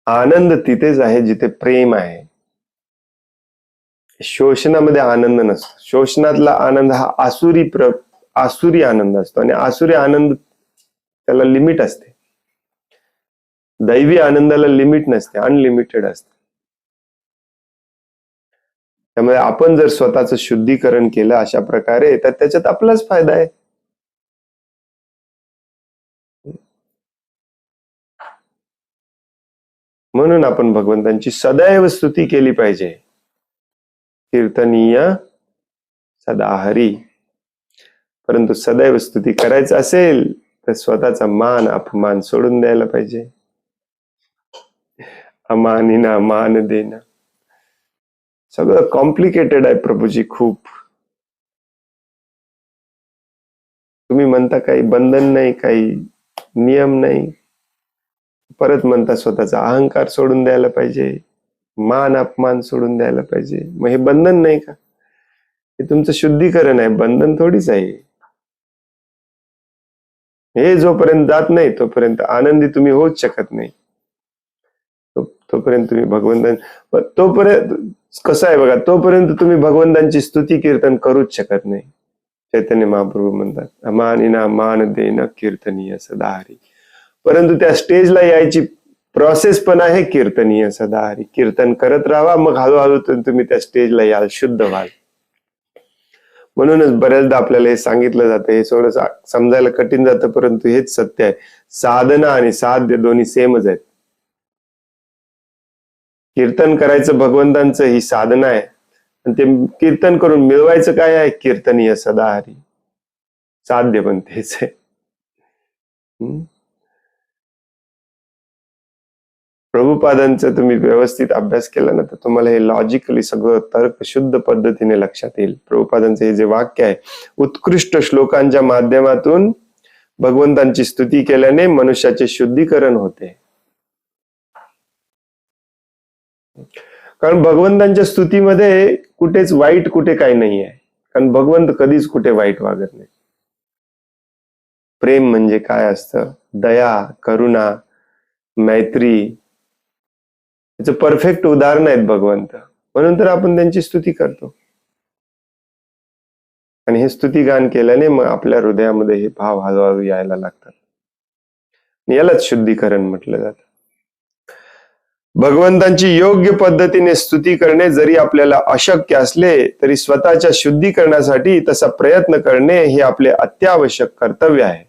आनंद तिथेच आहे जिथे प्रेम आहे. शोषणामध्ये आनंद नसतो. शोषणातला आनंद हा आसुरी आनंद असतो, आणि आसुरी आनंद त्याला लिमिट असते. दैवी आनंदाला लिमिट नसते, अनलिमिटेड असते. त्यामुळे आपण जर स्वतःचं शुद्धीकरण केलं अशा प्रकारे, तर त्याच्यात आपलाच फायदा आहे. म्हणून आपण भगवंतांची सदैव स्तुती केली पाहिजे. कीर्तनीय सदाहरी. परंतु सदैव स्तुती करायचं असेल तर स्वतःचा मान अपमान सोडून द्यायला पाहिजे. अमानीना मान देणं सगळं कॉम्प्लिकेटेड आहे प्रभूजी खूप. तुम्ही म्हणता काही बंधन नाही, काही नियम नाही, परत म्हणता स्वतःचा अहंकार सोडून द्यायला पाहिजे, मान अपमान सोडून द्यायला पाहिजे. मग हे बंधन नाही का? हे तुमचं शुद्धीकरण आहे, बंधन थोडीच आहे. हे जोपर्यंत जात नाही तोपर्यंत आनंदी तुम्ही होऊच शकत नाही. तोपर्यंत तुम्ही तोपर्यंत कसं आहे बघा, तोपर्यंत तुम्ही भगवंतांची स्तुती कीर्तन करूच शकत नाही. चैतन्य महाप्रभू म्हणतात, अमानिना मान देणं कीर्तनीय सदाहरी. परंतु त्या स्टेजला यायची प्रोसेस पण आहे कीर्तनीय सदाहरी. कीर्तन करत राहा, मग हळूहळू तुम्ही त्या स्टेजला याल, शुद्ध व्हाल. म्हणूनच बऱ्याचदा आपल्याला हे सांगितलं जातं, हे थोडं समजायला कठीण जातं, परंतु हेच सत्य आहे. साधना आणि साध्य दोन्ही सेमच आहेत. कीर्तन करायचं भगवंतांचं ही साधना आहे, आणि ते कीर्तन करून मिळवायचं काय आहे? कीर्तनीय सदाहरी. साध्य पण तेच आहे. प्रभुपादांचा तुम्ही व्यवस्थित अभ्यास केला ना तर तुम्हाला हे लॉजिकली सगळं तर्क शुद्ध पद्धतीने लक्षात येईल. प्रभुपादांचे हे जे वाक्य आहे, उत्कृष्ट श्लोकांच्या माध्यमातून भगवंतांची स्तुती केल्याने मनुष्याचे शुद्धीकरण होते. कारण भगवंतांच्या स्तुतीमध्ये कुठेच वाईट कुठे काही नाही आहे. कारण भगवंत कधीच कुठे वाईट वागत नाही. प्रेम म्हणजे काय असतं? दया, करुणा, मैत्री, याचं परफेक्ट उदाहरण आहेत भगवंत. म्हणून तर आपण त्यांची स्तुती करतो. आणि हे स्तुती गान केल्याने मग आपल्या हृदयामध्ये हे भाव हळूहळू यायला लागतात. यालाच शुद्धीकरण म्हटलं जातं. भगवंतांची योग्य पद्धतीने स्तुती करणे जरी आपल्याला अशक्य असले तरी स्वतःच्या शुद्धीकरणासाठी तसा प्रयत्न करणे हे आपले अत्यावश्यक कर्तव्य आहे.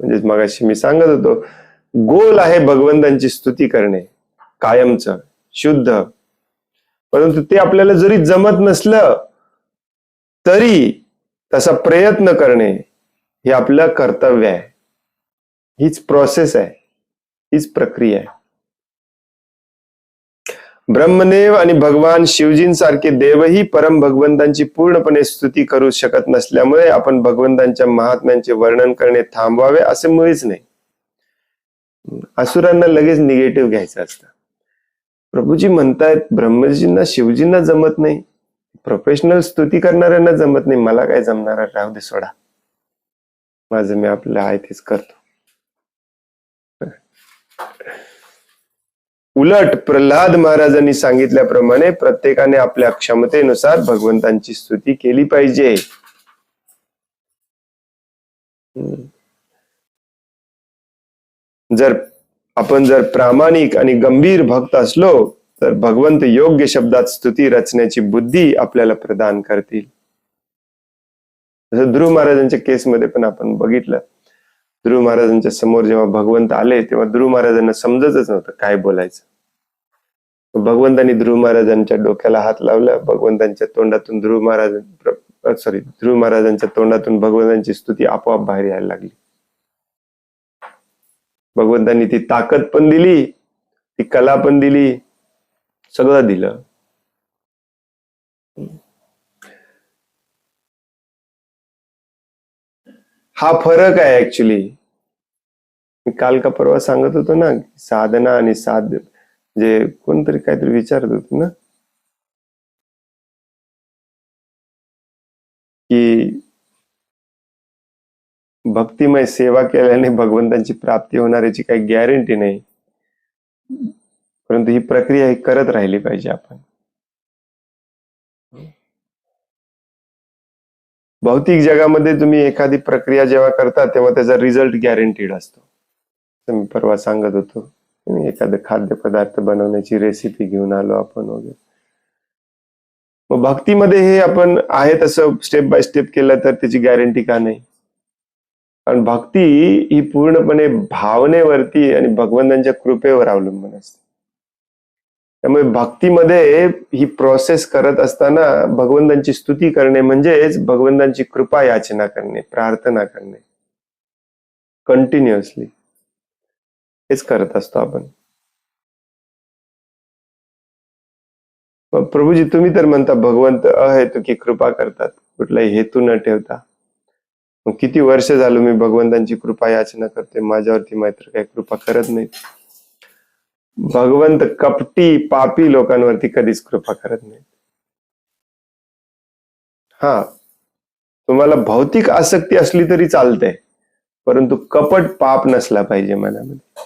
म्हणजेच मगाशी मी सांगत होतो, गोल आहे भगवंतांची स्तुती करणे कायमचं शुद्ध. परंतु ते आपल्याला जरी जमत नसलं तरी तसा प्रयत्न करणे हे आपलं कर्तव्य आहे. हीच प्रोसेस आहे, हीच प्रक्रिया आहे. ब्रह्मदेव आणि भगवान शिवजींसारखे देवही परम भगवंतांची पूर्णपणे स्तुती करू शकत नसल्यामुळे आपण भगवंतांच्या महात्म्यांचे वर्णन करणे थांबवावे असे मुळीच नाही. असुरांना लगेच निगेटिव्ह घ्यायचं असतं. प्रभूजी म्हणतायत ब्रह्मजींना शिवजींना जमत नाही, प्रोफेशनल स्तुती करणाऱ्यांना जमत नाही, मला काय जमणार, राहू दे, सोडा, माझं मी आपलं आहे तेच करतो. उलट प्रल्हाद महाराजांनी सांगितल्याप्रमाणे प्रत्येकाने आपल्या क्षमतेनुसार भगवंतांची स्तुती केली पाहिजे. आपण जर प्रामाणिक आणि गंभीर भक्त असलो तर भगवंत योग्य शब्दात स्तुती रचण्याची बुद्धी आपल्याला प्रदान करतील. जसं ध्रुव महाराजांच्या केसमध्ये पण आपण बघितलं. ध्रुव महाराजांच्या समोर जेव्हा भगवंत आले तेव्हा ध्रुव महाराजांना समजतच नव्हतं काय बोलायचं. भगवंतांनी ध्रुव महाराजांच्या डोक्याला हात लावला. भगवंतांच्या तोंडातून ध्रुव महाराजांच्या तोंडातून भगवंतांची स्तुती आपोआप बाहेर यायला लागली. भगवंतांनी ती ताकद पण दिली, ती कला पण दिली, सगळं दिलं. हा फरक आहे ऍक्च्युली. मी काल का परवा सांगत होतो ना, साधना आणि साध्य, जे कोणतरी काहीतरी विचारत होत ना की भक्तिमय सेवा केल्याने भगवंतांची प्राप्ती होणाऱ्याची काही गॅरंटी नाही, परंतु ही प्रक्रिया ही करत राहिली पाहिजे आपण. भौतिक जगामध्ये तुम्ही एखादी प्रक्रिया जेव्हा करता तेव्हा त्याचा रिझल्ट गॅरंटीड असतो. मी परवा सांगत होतो, एखादं खाद्यपदार्थ बनवण्याची रेसिपी घेऊन आलो आपण वगैरे. मग भक्तीमध्ये हे आपण आहे तसं स्टेप बाय स्टेप केलं तर त्याची गॅरंटी का नाही? कारण भक्ती ही पूर्णपणे भावनेवरती आणि भगवंतांच्या कृपेवर अवलंबून असते. त्यामुळे भक्तीमध्ये ही प्रोसेस करत असताना भगवंतांची स्तुती करणे म्हणजेच भगवंतांची कृपा याचना करणे, प्रार्थना करणे कंटिन्युअसली, हेच करत असतो आपण. प्रभूजी तुम्ही तर म्हणता भगवंत अहेतुकी कृपा करतात, कुठलाही हेतू न ठेवता. मग किती वर्ष झालं मी भगवंतांची कृपा याचना करते, माझ्यावरती मात्र काही कृपा करत नाहीत. भगवंत कपटी पापी लोकांवरती कधीच कृपा करत नाहीत. हा, तुम्हाला भौतिक आसक्ती असली तरी चालते, परंतु कपट पाप नसला पाहिजे मनामध्ये.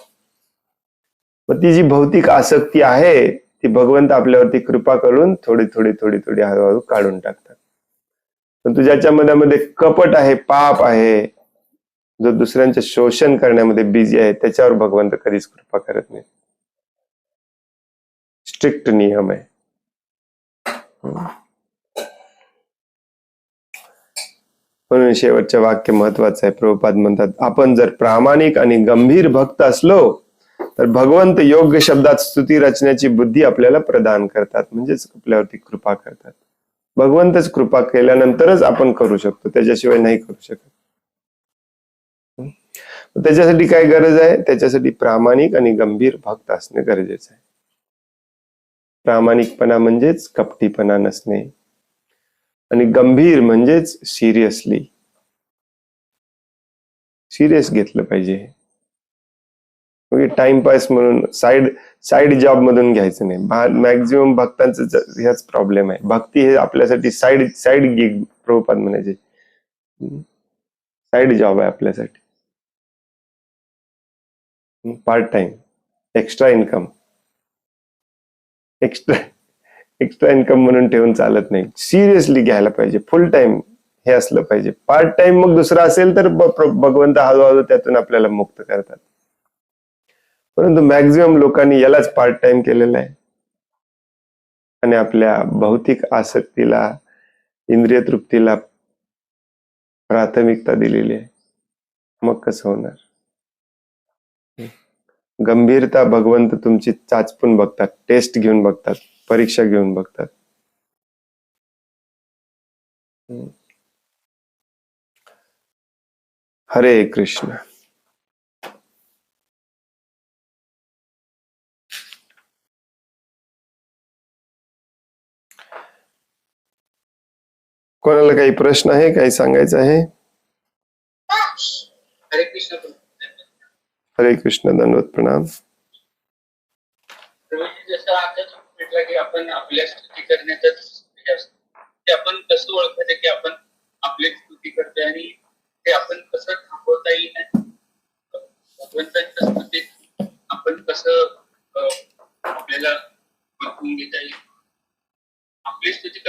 मग ती जी भौतिक आसक्ती आहे ती भगवंत आपल्यावरती कृपा करून थोडी थोडी थोडी थोडी हळूहळू काढून टाकतात. परंतु ज्याच्या मनामध्ये कपट आहे, पाप आहे, जो दुसऱ्यांचे शोषण करण्यामध्ये बिझी आहे, त्याच्यावर भगवंत कधीच कृपा करत नाही. स्ट्रिक्ट नियम आहे. म्हणून शेवटचे वाक्य महत्वाचं आहे. प्रभुपाद म्हणतात, आपण जर प्रामाणिक आणि गंभीर भक्त असलो तर भगवंत योग्य शब्दात स्तुती रचण्याची बुद्धी आपल्याला प्रदान करतात, म्हणजेच आपल्यावरती कृपा करतात. भगवंतच कृपा केल्यानंतरच आपण करू शकतो, त्याच्याशिवाय नाही करू शकत. त्याच्यासाठी काय गरज आहे? त्याच्यासाठी प्रामाणिक आणि गंभीर भक्त असणे गरजेचं आहे. प्रामाणिकपणा म्हणजेच कपटीपणा नसणे आणि गंभीर म्हणजेच सिरियस घेतलं पाहिजे. टाइमपास म्हणून साइड जॉब मधून घ्यायचं नाही. मॅक्झिमम भक्तांचं ह्याच प्रॉब्लेम आहे. भक्ती हे आपल्यासाठी साइड गिग, प्रभुपाद म्हणायचे, साइड जॉब आहे आपल्यासाठी, पार्ट टाइम, एक्स्ट्रा इन्कम म्हणून ठेवून चालत नाही. सिरियसली घ्यायला पाहिजे. फुल टाइम हे असलं पाहिजे. पार्ट टाइम मग दुसरा असेल तर भगवंत हळूहळू त्यातून आपल्याला मुक्त करतात. परंतु मॅक्झिमम लोकांनी यालाच पार्ट टाइम केलेलं आहे आणि आपल्या भौतिक आसक्तीला, इंद्रिय तृप्तीला प्राथमिकता दिलेली आहे. मग कसं होणार? गंभीरता भगवंत तुमची चाचपून बघतात, टेस्ट घेऊन बघतात, परीक्षा घेऊन बघतात. हरे कृष्ण. कोणाला काही प्रश्न आहे, काही सांगायचं आहे? हरे कृष्ण. हरे कृष्ण. दंडवत प्रणाम. जसं आता म्हटलं की आपण आपल्या स्तुती करण्यातच ते आपण कसं ओळखायचं की आपण आपली स्तुती करतोय आणि ते आपण कसं थांबवता येईल? भगवंतांच्या स्तुतीत आपण कसं आपल्याला बघून घेता येईल? आपली स्तुती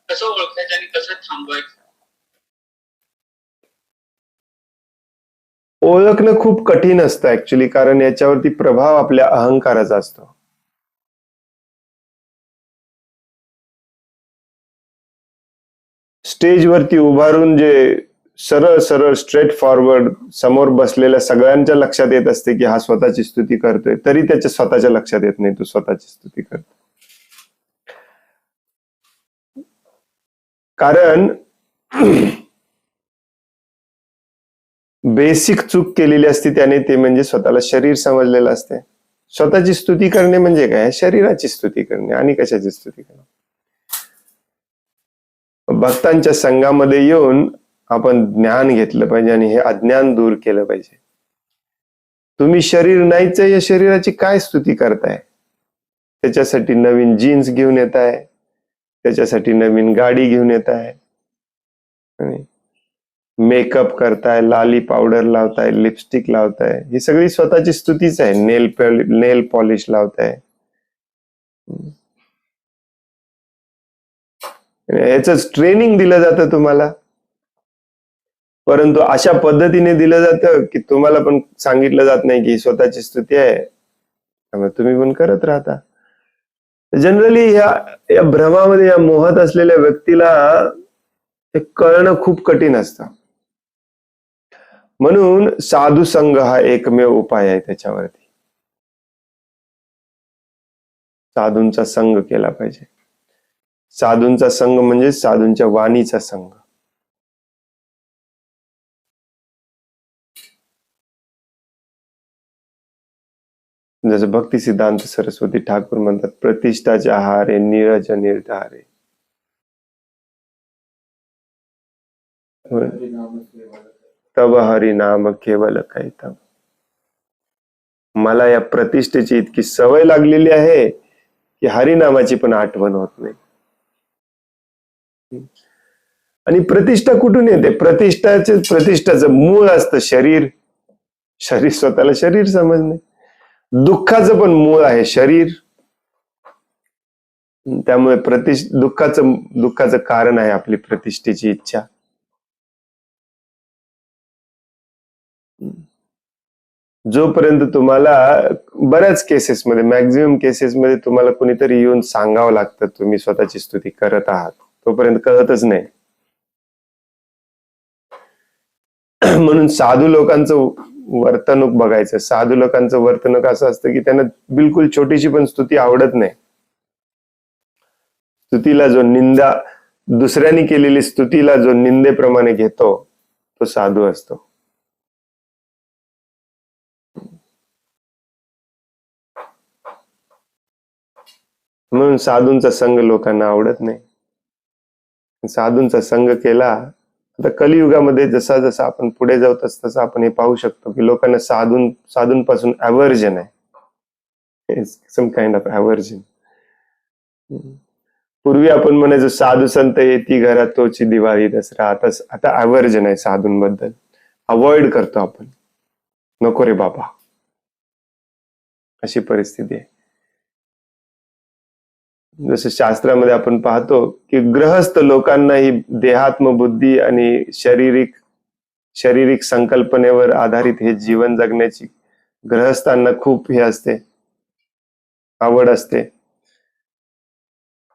कसं ओळखायचं आणि कसं थांबवायचं? ओळखणं खूप कठीण असतं ऍक्च्युली, कारण याच्यावरती प्रभाव आपल्या अहंकाराचा असतो. स्टेजवरती उभारून जे सरळ सरळ स्ट्रेट फॉरवर्ड समोर बसलेल्या सगळ्यांच्या लक्षात येत असते की हा स्वतःची स्तुती करतोय, तरी त्याच्या स्वतःच्या लक्षात येत नाही तो स्वतःची स्तुती करतो. कारण बेसिक चूक केलेली असते त्याने, ते म्हणजे स्वतःला शरीर समजलेलं असते. स्वतःची स्तुती करणे म्हणजे काय? शरीराची स्तुती करणे. आणि कशाची स्तुती करणे? भक्तांच्या संघामध्ये येऊन आपण ज्ञान घेतलं पाहिजे आणि हे अज्ञान दूर केलं पाहिजे. तुम्ही शरीर नाहीच आहे, या शरीराची काय स्तुती करताय? त्याच्यासाठी नवीन जीन्स घेऊन येत आहे, त्याच्यासाठी नवीन गाडी घेऊन येत आहे, मेकअप करताय, लाली पावडर लावताय, लिपस्टिक लावताय, ही सगळी स्वतःची स्तुतीच आहे. नेल पॉलिश लावताय, याच ट्रेनिंग दिलं जातं तुम्हाला. परंतु अशा पद्धतीने दिलं जातं की तुम्हाला पण सांगितलं जात नाही की स्वतःची स्तुती आहे, त्यामुळे तुम्ही पण करत राहता. जनरली या भ्रमामध्ये, या मोहात असलेल्या व्यक्तीला हे कळणं खूप कठीण असतं. म्हणून साधू संघ हा एकमेव उपाय आहे त्याच्यावरती. साधूंचा संघ केला पाहिजे. साधूंचा संघ म्हणजे साधूंच्या वाणीचा संघ. जसं भक्ती सिद्धांत सरस्वती ठाकूर म्हणतात, प्रतिष्ठाच्या आहारे नीरज निर्धारे. तब हरिनाम केवल कैतव. मला या प्रतिष्ठेची इतकी सवय लागलेली आहे की हरिनामाची पण आठवण होत नाही. आणि प्रतिष्ठा कुठून येते? प्रतिष्ठाचं मूळ असतं शरीर. शरीर, स्वतःला शरीर समजणे. दुःखाचं पण मूळ आहे शरीर. त्यामुळे दुःखाचं कारण आहे आपली प्रतिष्ठेची इच्छा. जोपर्यंत तुम्हाला बऱ्याच केसेसमध्ये, मॅक्झिमम केसेसमध्ये तुम्हाला कोणीतरी येऊन सांगावं लागतं तुम्ही स्वतःची स्तुती करत आहात, तोपर्यंत कळतच नाही. म्हणून साधू लोकांचं वर्तणूक बघायचं. साधू लोकांचं वर्तणूक असं असतं की त्यांना बिलकुल छोटीशी पण स्तुती आवडत नाही. स्तुतीला जो निंदा, दुसऱ्यांनी केलेली स्तुतीला जो निंदेप्रमाणे घेतो तो साधू असतो. म्हणून साधूंचा संघ लोकांना आवडत नाही. साधूंचा संघ केला, आता कलियुगामध्ये जसा जसा आपण पुढे जाऊ तसं आपण हे पाहू शकतो की लोकांना साधूंपासून अवर्जन आहे. सम काइंड ऑफ अवर्जन. पूर्वी आपण म्हणायचो साधू संत येती घरात तोची दिवाळी दसरा. आता अवर्जन आहे साधूंबद्दल. अवॉइड करतो आपण, नको रे बाबा, अशी परिस्थिती आहे. जसं शास्त्रामध्ये आपण पाहतो की गृहस्थ लोकांनाही देहात्म बुद्धी आणि शारीरिक संकल्पनेवर आधारित हे जीवन जगण्याची गृहस्थांना खूप हे असते, आवड असते.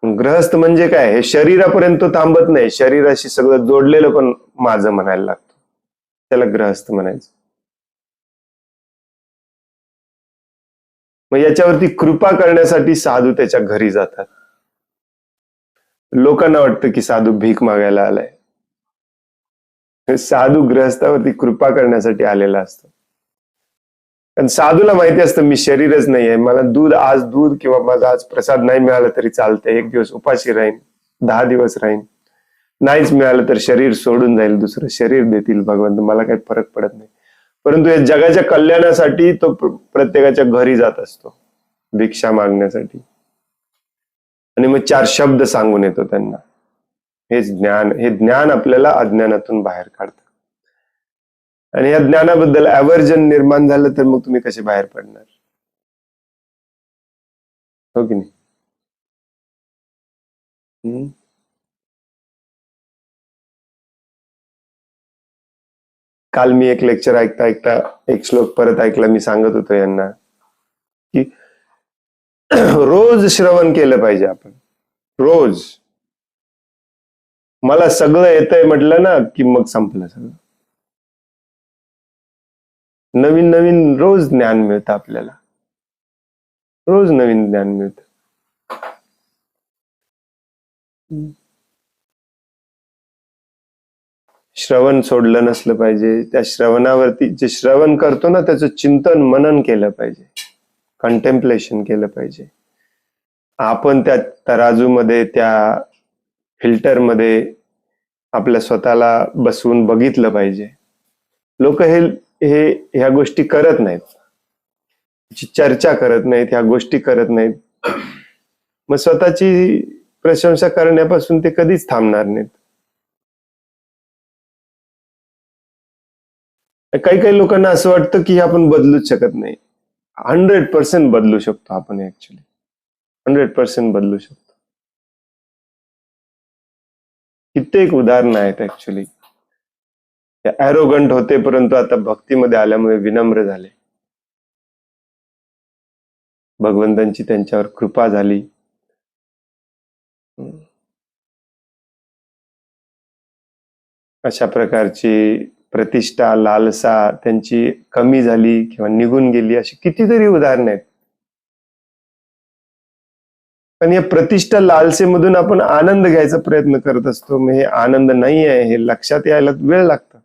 गृहस्थ म्हणजे काय? हे शरीरापर्यंत थांबत नाही, शरीराशी सगळं जोडलेलं पण माझं म्हणायला लागतो, त्याला गृहस्थ म्हणायचं. मग याच्यावरती कृपा करण्यासाठी साधू त्याच्या घरी जातात. लोकांना वाटतं की साधू भीक मागायला आलाय. साधू गृहस्थावरती कृपा करण्यासाठी आलेला असतो. कारण साधूला माहिती असतं मी शरीरच नाहीये, मला आज दूध किंवा माझा आज प्रसाद नाही मिळाला तरी चालतंय, 1 दिवस उपाशी राहीन, 10 दिवस राहीन, नाहीच मिळालं तर शरीर सोडून जाईल, दुसरं शरीर देतील भगवंत, मला काही फरक पडत नाही. परंतु या जगाच्या कल्याणासाठी तो प्रत्येकाच्या घरी जात असतो भिक्षा मागण्यासाठी. आणि मग 4 शब्द सांगून येतो त्यांना. हे ज्ञान आपल्याला अज्ञानातून बाहेर काढतं. आणि या ज्ञानाबद्दल अवर्जन निर्माण झालं तर मग तुम्ही कसे बाहेर पडणार? हो की नाही? काल मी एक लेक्चर ऐकता एक श्लोक परत ऐकला. मी सांगत होतो यांना की रोज श्रवण केलं पाहिजे आपण. रोज. मला सगळं येतंय म्हटलं ना की मग संपलं सगळं. नवीन नवीन रोज ज्ञान मिळतं आपल्याला. रोज नवीन ज्ञान मिळतं. श्रवण सोडलं नसलं पाहिजे. त्या श्रवणावरती जे श्रवण करतो ना त्याचं चिंतन मनन केलं पाहिजे, कंटेम्पलेशन केलं पाहिजे. आपण त्या तराजूमध्ये, त्या फिल्टरमध्ये आपल्या स्वतःला बसवून बघितलं पाहिजे. लोक ह्या गोष्टी करत नाहीत, चर्चा करत नाहीत, ह्या गोष्टी करत नाहीत. मग स्वतःची प्रशंसा करण्यापासून ते कधीच थांबणार नाहीत. काही लोकांना असं वाटतं की आपण बदलूच शकत नाही. 100% बदलू शकतो आपण. ऍक्च्युली 100% बदलू शकतो. कित्येक उदाहरणं आहेत ऍक्च्युली. ॲरोगंट होते परंतु आता भक्तीमध्ये आल्यामुळे विनम्र झाले. भगवंतांची त्यांच्यावर कृपा झाली. अशा प्रकारची प्रतिष्ठा, लालसा त्यांची कमी झाली किंवा निघून गेली, अशी कितीतरी उदाहरणं आहेत. पण या प्रतिष्ठा, लालसेमधून आपण आनंद घ्यायचा प्रयत्न करत असतो. मग हे आनंद नाही आहे हे लक्षात यायला वेळ लागतो.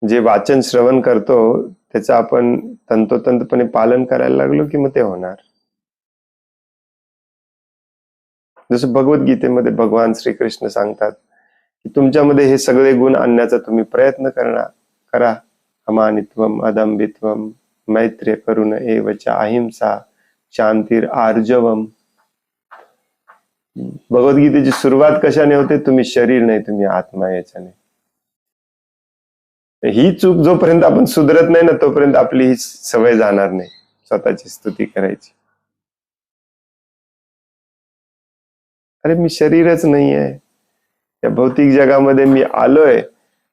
जे वाचन श्रवण करतो त्याचं आपण तंतोतंतपणे पालन करायला लागलो की मग ते होणार. जसं भगवद्गीतेमध्ये भगवान श्रीकृष्ण सांगतात की तुमच्यामध्ये हे सगळे गुण आणण्याचा तुम्ही प्रयत्न करा. अमानित्वम, अदंभित्वम, मैत्र्य, करुण एवच, अहिंसा, शांतीर, आर्जवम. भगवद्गीतेची सुरुवात कशाने होते? तुम्ही शरीर नाही, तुम्ही आत्मा याच्याने. ही चूक जोपर्यंत आपण सुधरत नाही ना तोपर्यंत आपली ही सवय जाणार नाही स्वतःची स्तुती करायची. अरे मी शरीरच नाही आहे, या भौतिक जगामध्ये मी आलोय,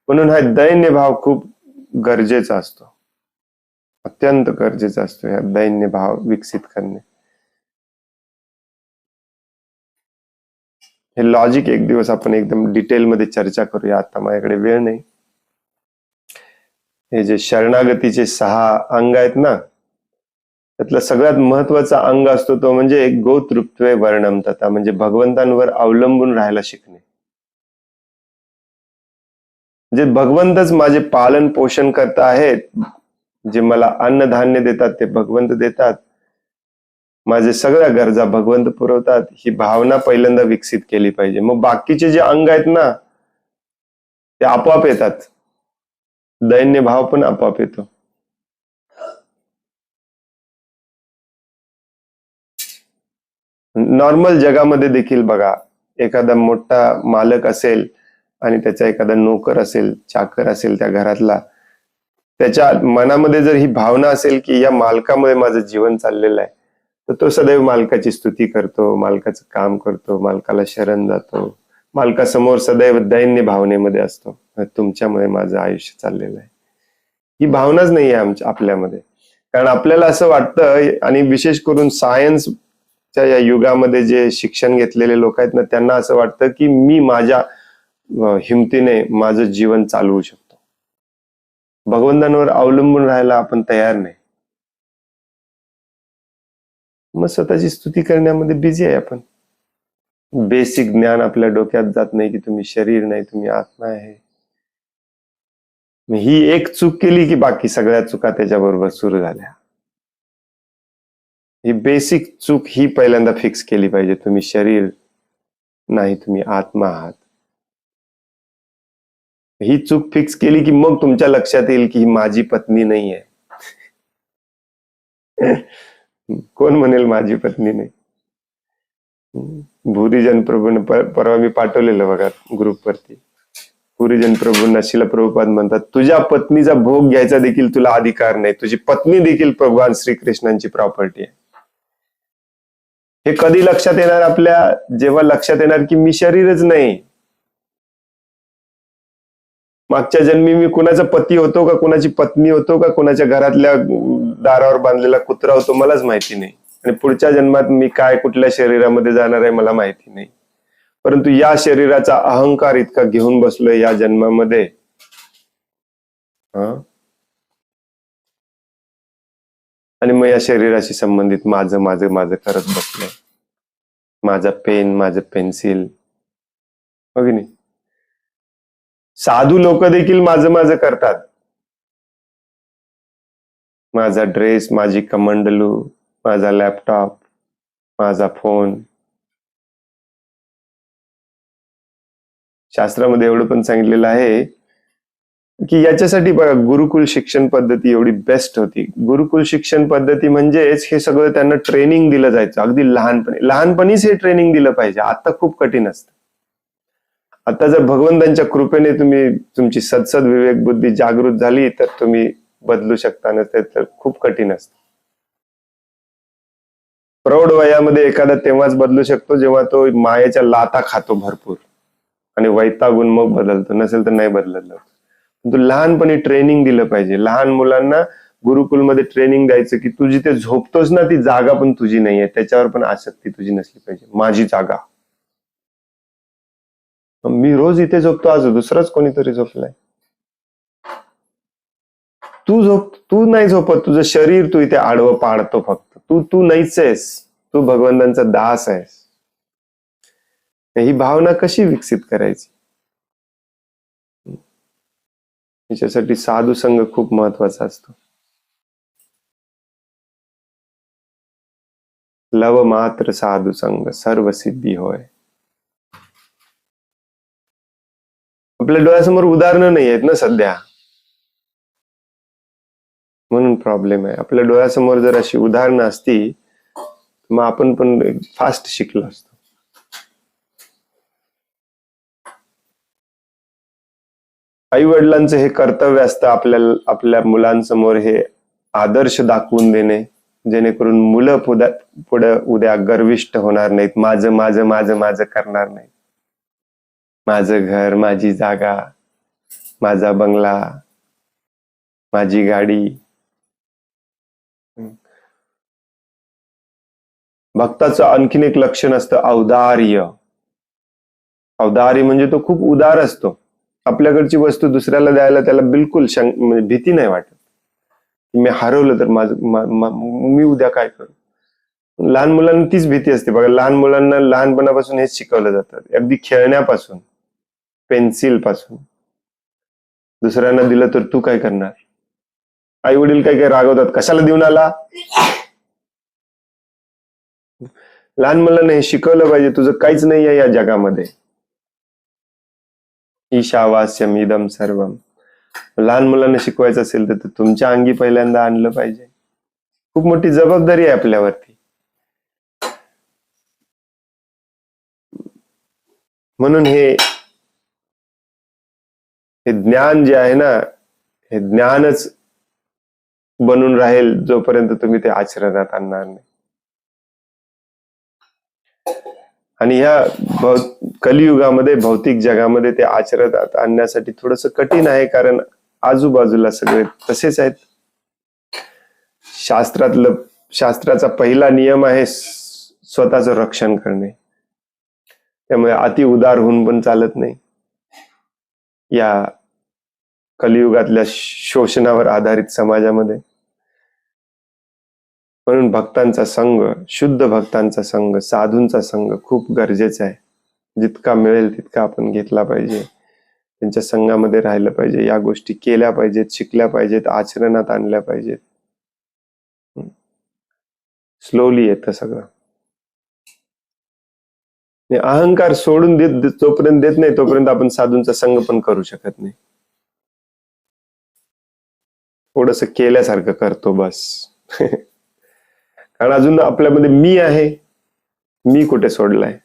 म्हणून हा दैन्य भाव खूप गरजेचा असतो, अत्यंत गरजेचा असतो हा दैन्य भाव विकसित करणे. हे लॉजिक एक दिवस आपण एकदम डिटेलमध्ये चर्चा करूया, आता माझ्याकडे वेळ नाही. हे जे शरणागतीचे 6 अंग आहेत ना, त्यातला सगळ्यात महत्वाचा अंग असतो तो म्हणजे गोतृत्वे वर्णम तथा, म्हणजे भगवंतांवर अवलंबून राहायला शिकणे. जे भगवंतच माझे पालन पोषण करत आहेत, जे मला अन्नधान्य देतात ते भगवंत देतात, माझे सगळ्या गरजा भगवंत पुरवतात, ही भावना पहिल्यांदा विकसित केली पाहिजे. मग बाकीचे जे अंग आहेत ना ते आपोआप येतात, दैन्य भाव पण आपोआप येतो. नॉर्मल जगामध्ये देखील बघा, एखादा मोठा मालक असेल आणि त्याचा एखादा नोकर असेल, चाकर असेल त्या घरातला, त्याच्या मनामध्ये जर ही भावना असेल की या मालकामुळे माझं जीवन चाललेलं आहे, तर तो सदैव मालकाची स्तुती करतो, मालकाचं काम करतो, मालकाला शरण जातो, मालकासमोर सदैव दैन्य भावनेमध्ये असतो, तुमच्यामुळे माझं आयुष्य चाललेलं आहे. ही भावनाच नाही आहे आपल्यामध्ये. कारण आपल्याला असं वाटतं, आणि विशेष करून सायन्सच्या या युगामध्ये जे शिक्षण घेतलेले लोक आहेत ना, त्यांना असं वाटतं की मी माझ्या हिमतीने माझं जीवन चालवू शकतो. भगवंतांवर अवलंबून राहायला आपण तयार नाही. मग स्वतःची स्तुती करण्यामध्ये बिझी आहे आपण. बेसिक ज्ञान आपल्या डोक्यात जात नाही की तुम्ही शरीर नाही, तुम्ही आत्मा आहे. ही एक चूक केली की बाकी सगळ्या चुका त्याच्याबरोबर सुरू झाल्या. ही बेसिक चूक ही पहिल्यांदा फिक्स केली पाहिजे. तुम्ही शरीर नाही, तुम्ही आत्मा आहात. ही चूक फिक्स केली की मग तुमच्या लक्षात येईल की ही माझी पत्नी नाही आहे. कोण म्हणेल माझी पत्नी नाही? भूरिजन प्रभून परवा मी पाठवलेलं बघा ग्रुपवरती. भूरिजन प्रभूंना शिला प्रभुपाद म्हणतात, तुझ्या पत्नीचा भोग घ्यायचा देखील तुला अधिकार नाही. तुझी पत्नी देखील भगवान श्रीकृष्णांची प्रॉपर्टी आहे. हे कधी लक्षात येणार आपल्या? जेव्हा लक्षात येणार की मी शरीरच नाही. मागच्या जन्मी मी कुणाचा पती होतो का, कुणाची पत्नी होतो का, कुणाच्या घरातल्या दारावर बांधलेला कुत्रा होतो, मलाच माहिती नाही. आणि पुढच्या जन्मात मी काय कुठल्या शरीरामध्ये जाणार आहे मला माहिती नाही. परंतु या शरीराचा अहंकार इतका घेऊन बसलोय या जन्मामध्ये, आणि मग या शरीराशी संबंधित माझं माझं माझं करत बसलोय. माझा पेन, माझं पेन्सिल, हो की नाही? साधू लोक देखील माझं माझं करतात. माझा ड्रेस, माझी कमंडलू, माझा लॅपटॉप, माझा फोन. शास्त्रामध्ये एवढं पण सांगितलेलं आहे की याच्यासाठी बघा, गुरुकुल शिक्षण पद्धती एवढी बेस्ट होती. गुरुकुल शिक्षण पद्धती म्हणजेच हे सगळं त्यांना ट्रेनिंग दिलं जायचं अगदी लहानपणीच हे ट्रेनिंग दिलं पाहिजे. आता खूप कठीण असतं. आता जर भगवंतांच्या कृपेने तुमची सदसद विवेक बुद्धी जागृत झाली तर तुम्ही बदलू शकता, नसते तर खूप कठीण असतं. प्रौढ वयामध्ये एखादा तेव्हाच बदलू शकतो जेव्हा तो मायेच्या लाथा खातो भरपूर आणि वैतागून मग बदलतो, नसेल तर नाही बदलत. तू लहानपणी ट्रेनिंग दिलं पाहिजे. लहान मुलांना गुरुकुलमध्ये ट्रेनिंग द्यायचं की तू जिथे झोपतोस ना ती जागा पण तुझी नाहीये, त्याच्यावर पण आसक्ती तुझी नसली पाहिजे. माझी जागा, मी रोज इथे झोपतो, आज दुसराच कोणीतरी झोपलाय. तू नाही झोपत, तुझं शरीर तू इथे आडवं पाडतो फक्त. तू तू नाहीच आहेस, तू भगवंतांचा दास आहेस. ही भावना कशी विकसित करायची? याच्यासाठी साधू संघ खूप महत्वाचा असतो. लव मात्र साधू संघ सर्व सिद्धी होय. आपल्या डोळ्यासमोर उदाहरणं नाही आहेत ना सध्या, म्हणून प्रॉब्लेम आहे. आपल्या डोळ्यासमोर जर अशी उदाहरणं असती मग आपण पण फास्ट शिकलो असतो. आई वडिलांचं हे कर्तव्य असतं आपल्या मुलांसमोर हे आदर्श दाखवून देणे, जेणेकरून मुलं पुढे उद्या गर्विष्ठ होणार नाहीत, माझं माझं माझं माझं करणार नाही. माझं घर, माझी जागा, माझा बंगला, माझी गाडी. भक्ताचं आणखीन एक लक्षण असतं औदार्य. औदार्य म्हणजे तो खूप उदार असतो. आपल्याकडची वस्तू दुसऱ्याला द्यायला त्याला बिलकुल म्हणजे भीती नाही वाटत. मी हरवलं तर मी उद्या काय करू. लहान मुलांना तीच भीती असते बघा. लहान मुलांना लहानपणापासून हेच शिकवलं जातं, अगदी खेळण्यापासून, पेन्सिल पासून. दुसऱ्यांना दिलं तर तू काय करणार. आई वडील काय काय रागवतात, कशाला देऊन आला. लहान मुलांना हे शिकवलं पाहिजे, तुझं काहीच नाही आहे या जगामध्ये. ईशावास्यम इदम सर्वम. लहान मुलांना शिकवायचं असेल तर तुमच्या अंगी पहिल्यांदा आणलं पाहिजे. खूप मोठी जबाबदारी आहे आपल्यावरती. म्हणून हे ज्ञान जे आहे ना, हे ज्ञानच बनून राहील जोपर्यंत तुम्ही ते आचरणात आणणार नाही. आणि ह्या कलियुगामध्ये, भौतिक जगामध्ये ते आचरणात आणण्यासाठी थोडस कठीण आहे, कारण आजूबाजूला सगळे तसेच आहेत. शास्त्राचा पहिला नियम आहे स्वतःचं रक्षण करणे. त्यामुळे अति उदार होऊन पण चालत नाही या कलियुगातल्या शोषणावर आधारित समाजामध्ये. म्हणून भक्तांचा संघ, शुद्ध भक्तांचा संघ, साधूंचा संघ खूप गरजेचा आहे. जितका मिळेल तितका आपण घेतला पाहिजे, त्यांच्या संघामध्ये राहिलं पाहिजे, या गोष्टी केल्या पाहिजेत, शिकल्या पाहिजेत, आचरणात आणल्या पाहिजेत. स्लोली येतं सगळं. अहंकार सोडून जोपर्यंत देत नाही तोपर्यंत आपण साधूंचा संघ पण करू शकत नाही. थोडस केल्यासारखं करतो बस. कारण अजून आपल्यामध्ये मी आहे, मी कुठे सोडलाय.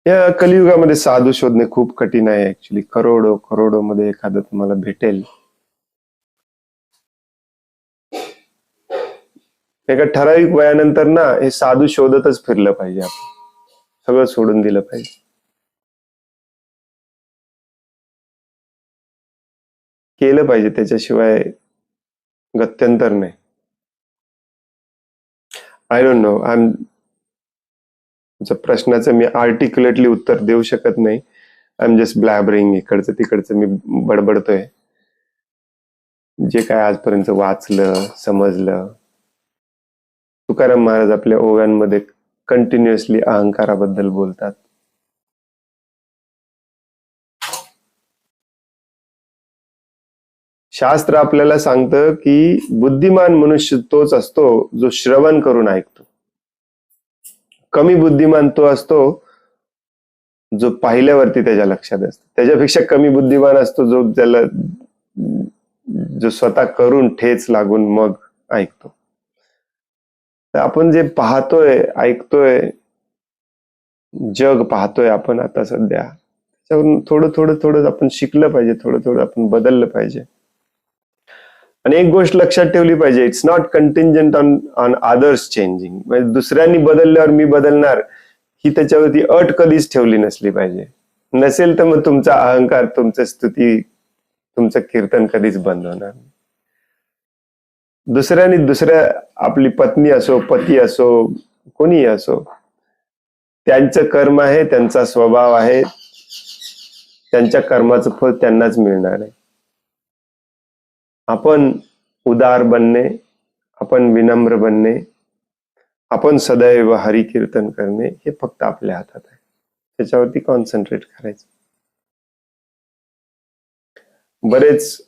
या कलियुगामध्ये साधू शोधणे खूप कठीण आहे ऍक्च्युली. करोडो मध्ये एखादं तुम्हाला भेटेल. एका ठराविक वयानंतर ना हे साधू शोधतच फिरलं पाहिजे. आपण सगळं सोडून दिलं पाहिजे. केलं पाहिजे, त्याच्याशिवाय गत्यंतर नाही. आय डोंट नो, प्रश्नाचं मी आर्टिक्युलेटली उत्तर देऊ शकत नाही. I am just blabbering. इकडचं तिकडचं मी बडबडतोय. जे काय आजपर्यंत वाचलं, समजलं. तुकाराम महाराज आपल्या ओव्यांमध्ये कंटिन्युअसली अहंकाराबद्दल बोलतात. शास्त्र आपल्याला सांगतं की बुद्धिमान मनुष्य तोच असतो जो श्रवण करून ऐकतो. कमी बुद्धिमान तो असतो जो पाहिल्यावरती त्याच्या लक्षात असतो. त्याच्यापेक्षा कमी बुद्धिमान असतो जो स्वतः करून ठेच लागून मग ऐकतो. तर आपण जे पाहतोय, ऐकतोय, जग पाहतोय आपण आता सध्या, त्याच्यावरून थोडं आपण शिकलं पाहिजे, थोडं आपण बदललं पाहिजे. आणि एक गोष्ट लक्षात ठेवली पाहिजे, it's not contingent on others changing. म्हणजे दुसऱ्यांनी बदलल्यावर मी बदलणार ही त्याच्यावरती अट कधीच ठेवली नसली पाहिजे. नसेल तर मग तुमचा अहंकार, तुमचं स्तुती, तुमचं कीर्तन कधीच बंद होणार नाही. दुसऱ्या आपली पत्नी असो, पती असो, कोणीही असो, त्यांचं कर्म आहे, त्यांचा स्वभाव आहे, त्यांच्या कर्माचं फळ त्यांनाच मिळणार आहे. आपण उदार बनणे, आपण विनम्र बनणे, आपण सदैव हरी कीर्तन करणे हे फक्त आपल्या हातात आहे. त्याच्यावरती कॉन्सन्ट्रेट करायचं. बरेच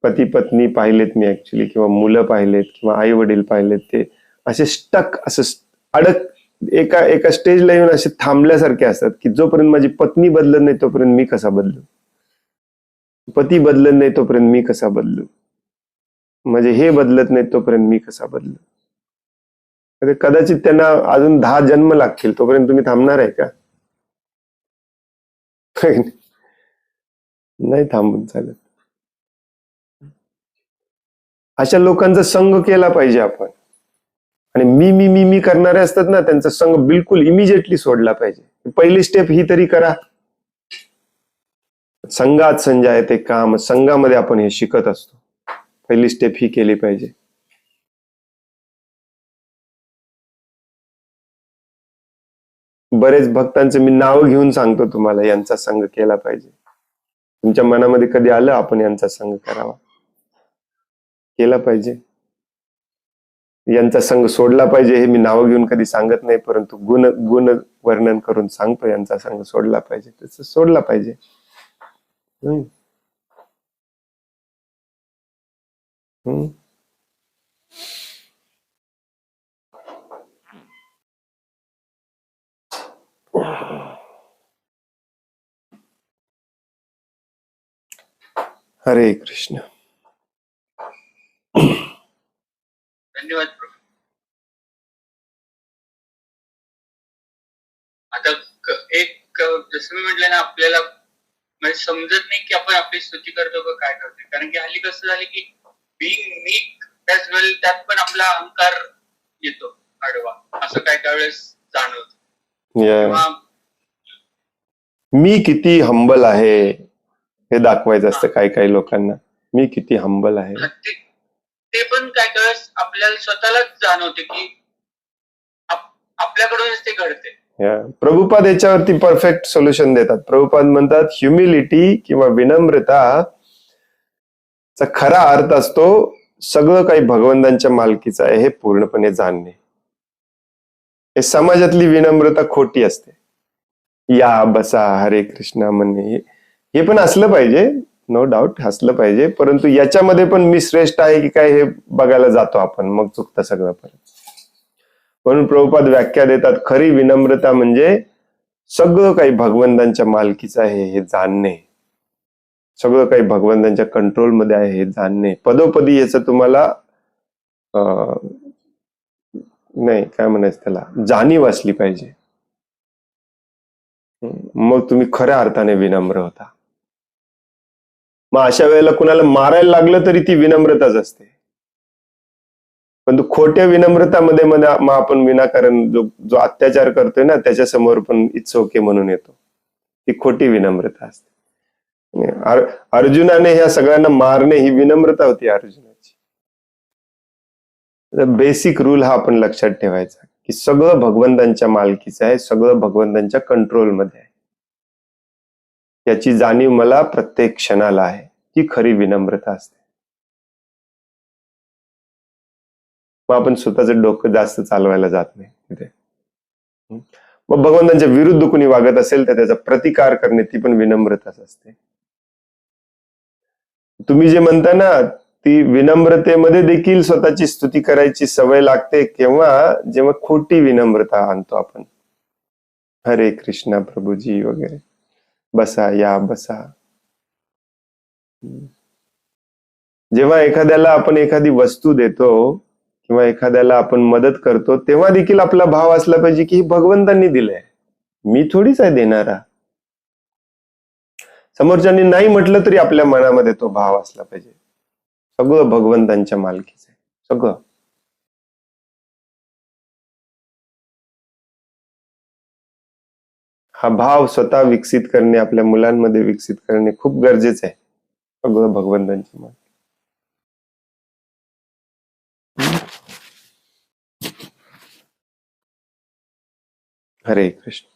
पती पत्नी पाहिलेत मी ऍक्च्युली, किंवा मुलं पाहिलेत, किंवा आई वडील पाहिलेत, ते असे स्टक, असं अडक एका स्टेजला येऊन असे थांबल्यासारखे असतात, की जोपर्यंत माझी पत्नी बदलत नाही तोपर्यंत मी कसा बदलू, पती बदलत नाही तोपर्यंत मी कसा बदलू, म्हणजे हे बदलत नाही तोपर्यंत मी कसा बदलू. कदाचित त्यांना अजून 10 जन्म लागतील, तोपर्यंत तुम्ही थांबणार आहे का? नाही थांबून चालत. अशा लोकांचा संग केला पाहिजे आपण. आणि मी करणारे असतात ना, त्यांचा संग बिलकुल इमिजिएटली सोडला पाहिजे. पहिली स्टेप ही तरी करा. संघात संजय ते काम, संघामध्ये आपण हे शिकत असतो. पहिली स्टेप ही केली पाहिजे. बरेच भक्तांचे मी नाव घेऊन सांगतो तुम्हाला, यांचा संग केला पाहिजे. तुमच्या मनामध्ये कधी आलं आपण यांचा संग करावा, केला पाहिजे, यांचा संग सोडला पाहिजे, हे मी नाव घेऊन कधी सांगत नाही, परंतु गुण वर्णन करून सांगतो. यांचा संग सोडला पाहिजे, त्याच सोडला पाहिजे. हरे कृष्ण. धन्यवाद प्रभू. आता एक जसं मी म्हटलं ना, आपल्याला म्हणजे समजत नाही की आपण आपली स्तुती करतो का काय करतोय. कारण की हल्ली कसं झालं की बिंग मीक एज वेल, त्यात पण आपला अहंकार येतो आडवा, असं काय वेळेस जाणवत. मी किती हंबल आहे हे दाखवायचं असतं काही लोकांना. मी किती हंबल आहे ते पण काय वेळेस आपल्याला स्वतःलाच जाणवते की आपल्याकडूनच ते घडते. प्रभुपाद याच्यावरती परफेक्ट सोल्युशन देतात. प्रभुपाद म्हणतात, ह्युमिलिटी किंवा विनम्रता चा खरा अर्थ असतो सगळं काही भगवंतांच्या मालकीचं आहे हे पूर्णपणे जाणणे. हे समाजातली विनम्रता खोटी असते. या बसा हरे कृष्णा म्हणणे हे पण असलं पाहिजे, नो डाऊट असलं पाहिजे, परंतु याच्यामध्ये पण मी श्रेष्ठ आहे की काय हे बघायला जातो आपण, मग चुकतं सगळं परत. म्हणून प्रभुपाद व्याख्या देतात, खरी विनम्रता म्हणजे सगळं काही भगवंतांच्या मालकीचं आहे हे जाणणे, सगळं काही भगवंतांच्या कंट्रोलमध्ये आहे हे जाणणे. पदोपदी याचं तुम्हाला नाही काय म्हणायचं त्याला, जाणीव असली पाहिजे. मग तुम्ही खऱ्या अर्थाने विनम्र होता. मग अशा वेळेला कुणाला मारायला लागलं तरी ती विनम्रताच असते. पण खोट्या विनम्रतामध्ये मग आपण विनाकारण जो अत्याचार करतोय ना त्याच्या समोर पण इट्स ओके म्हणून येतो. ती खोटी विनम्रता असते. अर्जुनाने ह्या सगळ्यांना मारणे ही विनम्रता होती अर्जुनाची. बेसिक रूल हा आपण लक्षात ठेवायचा की सगळं भगवंतांच्या मालकीचं आहे, सगळं भगवंतांच्या कंट्रोलमध्ये आहे. याची जाणीव मला प्रत्येक क्षणाला आहे. ती खरी विनम्रता असते. मग आपण स्वतःचं डोकं जास्त चालवायला जात नाही तिथे. मग भगवंतांच्या विरुद्ध कुणी वागत असेल तर त्याचा प्रतिकार करणे ती पण विनम्रताच असते. तुम्ही जे म्हणता ना, ती विनम्रतेमध्ये देखील स्वतःची स्तुती करायची सवय लागते जेव्हा खोटी विनम्रता आणतो आपण. हरे कृष्णा प्रभूजी वगैरे, बसा या बसा. जेव्हा एखाद्याला आपण एखादी वस्तू देतो किंवा एखाद्याला आपण मदत करतो तेव्हा देखील आपला भाव असला पाहिजे की भगवंतांनी दिलंय, मी थोडीच आहे देणारा. समोरच्यानी नाही म्हटलं तरी आपल्या मनामध्ये तो भाव असला पाहिजे, सगळं भगवंतांच्या मालकीचं आहे सगळं. हा भाव स्वतः विकसित करणे, आपल्या मुलांमध्ये विकसित करणे खूप गरजेचं आहे. सगळं भगवंतांच्या मालकी. हरे कृष्ण.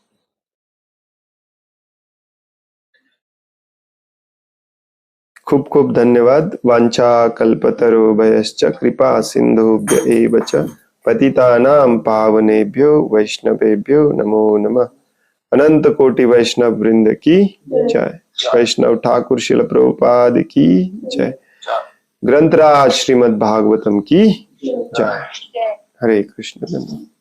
खूप खूप धन्यवाद. वांछा कल्पतरुभयश्च कृपा सिंधुभ्य एव च पतितानां पावनेभ्यो वैष्णवेभ्यो नमो नमः. अनंत कोटि वैष्णव वृंद की जय. वैष्णव ठाकुर शिल प्रभुपाद की जय. ग्रंथराज श्रीमद् भागवतम की जय. हरे कृष्ण. धन्यवाद.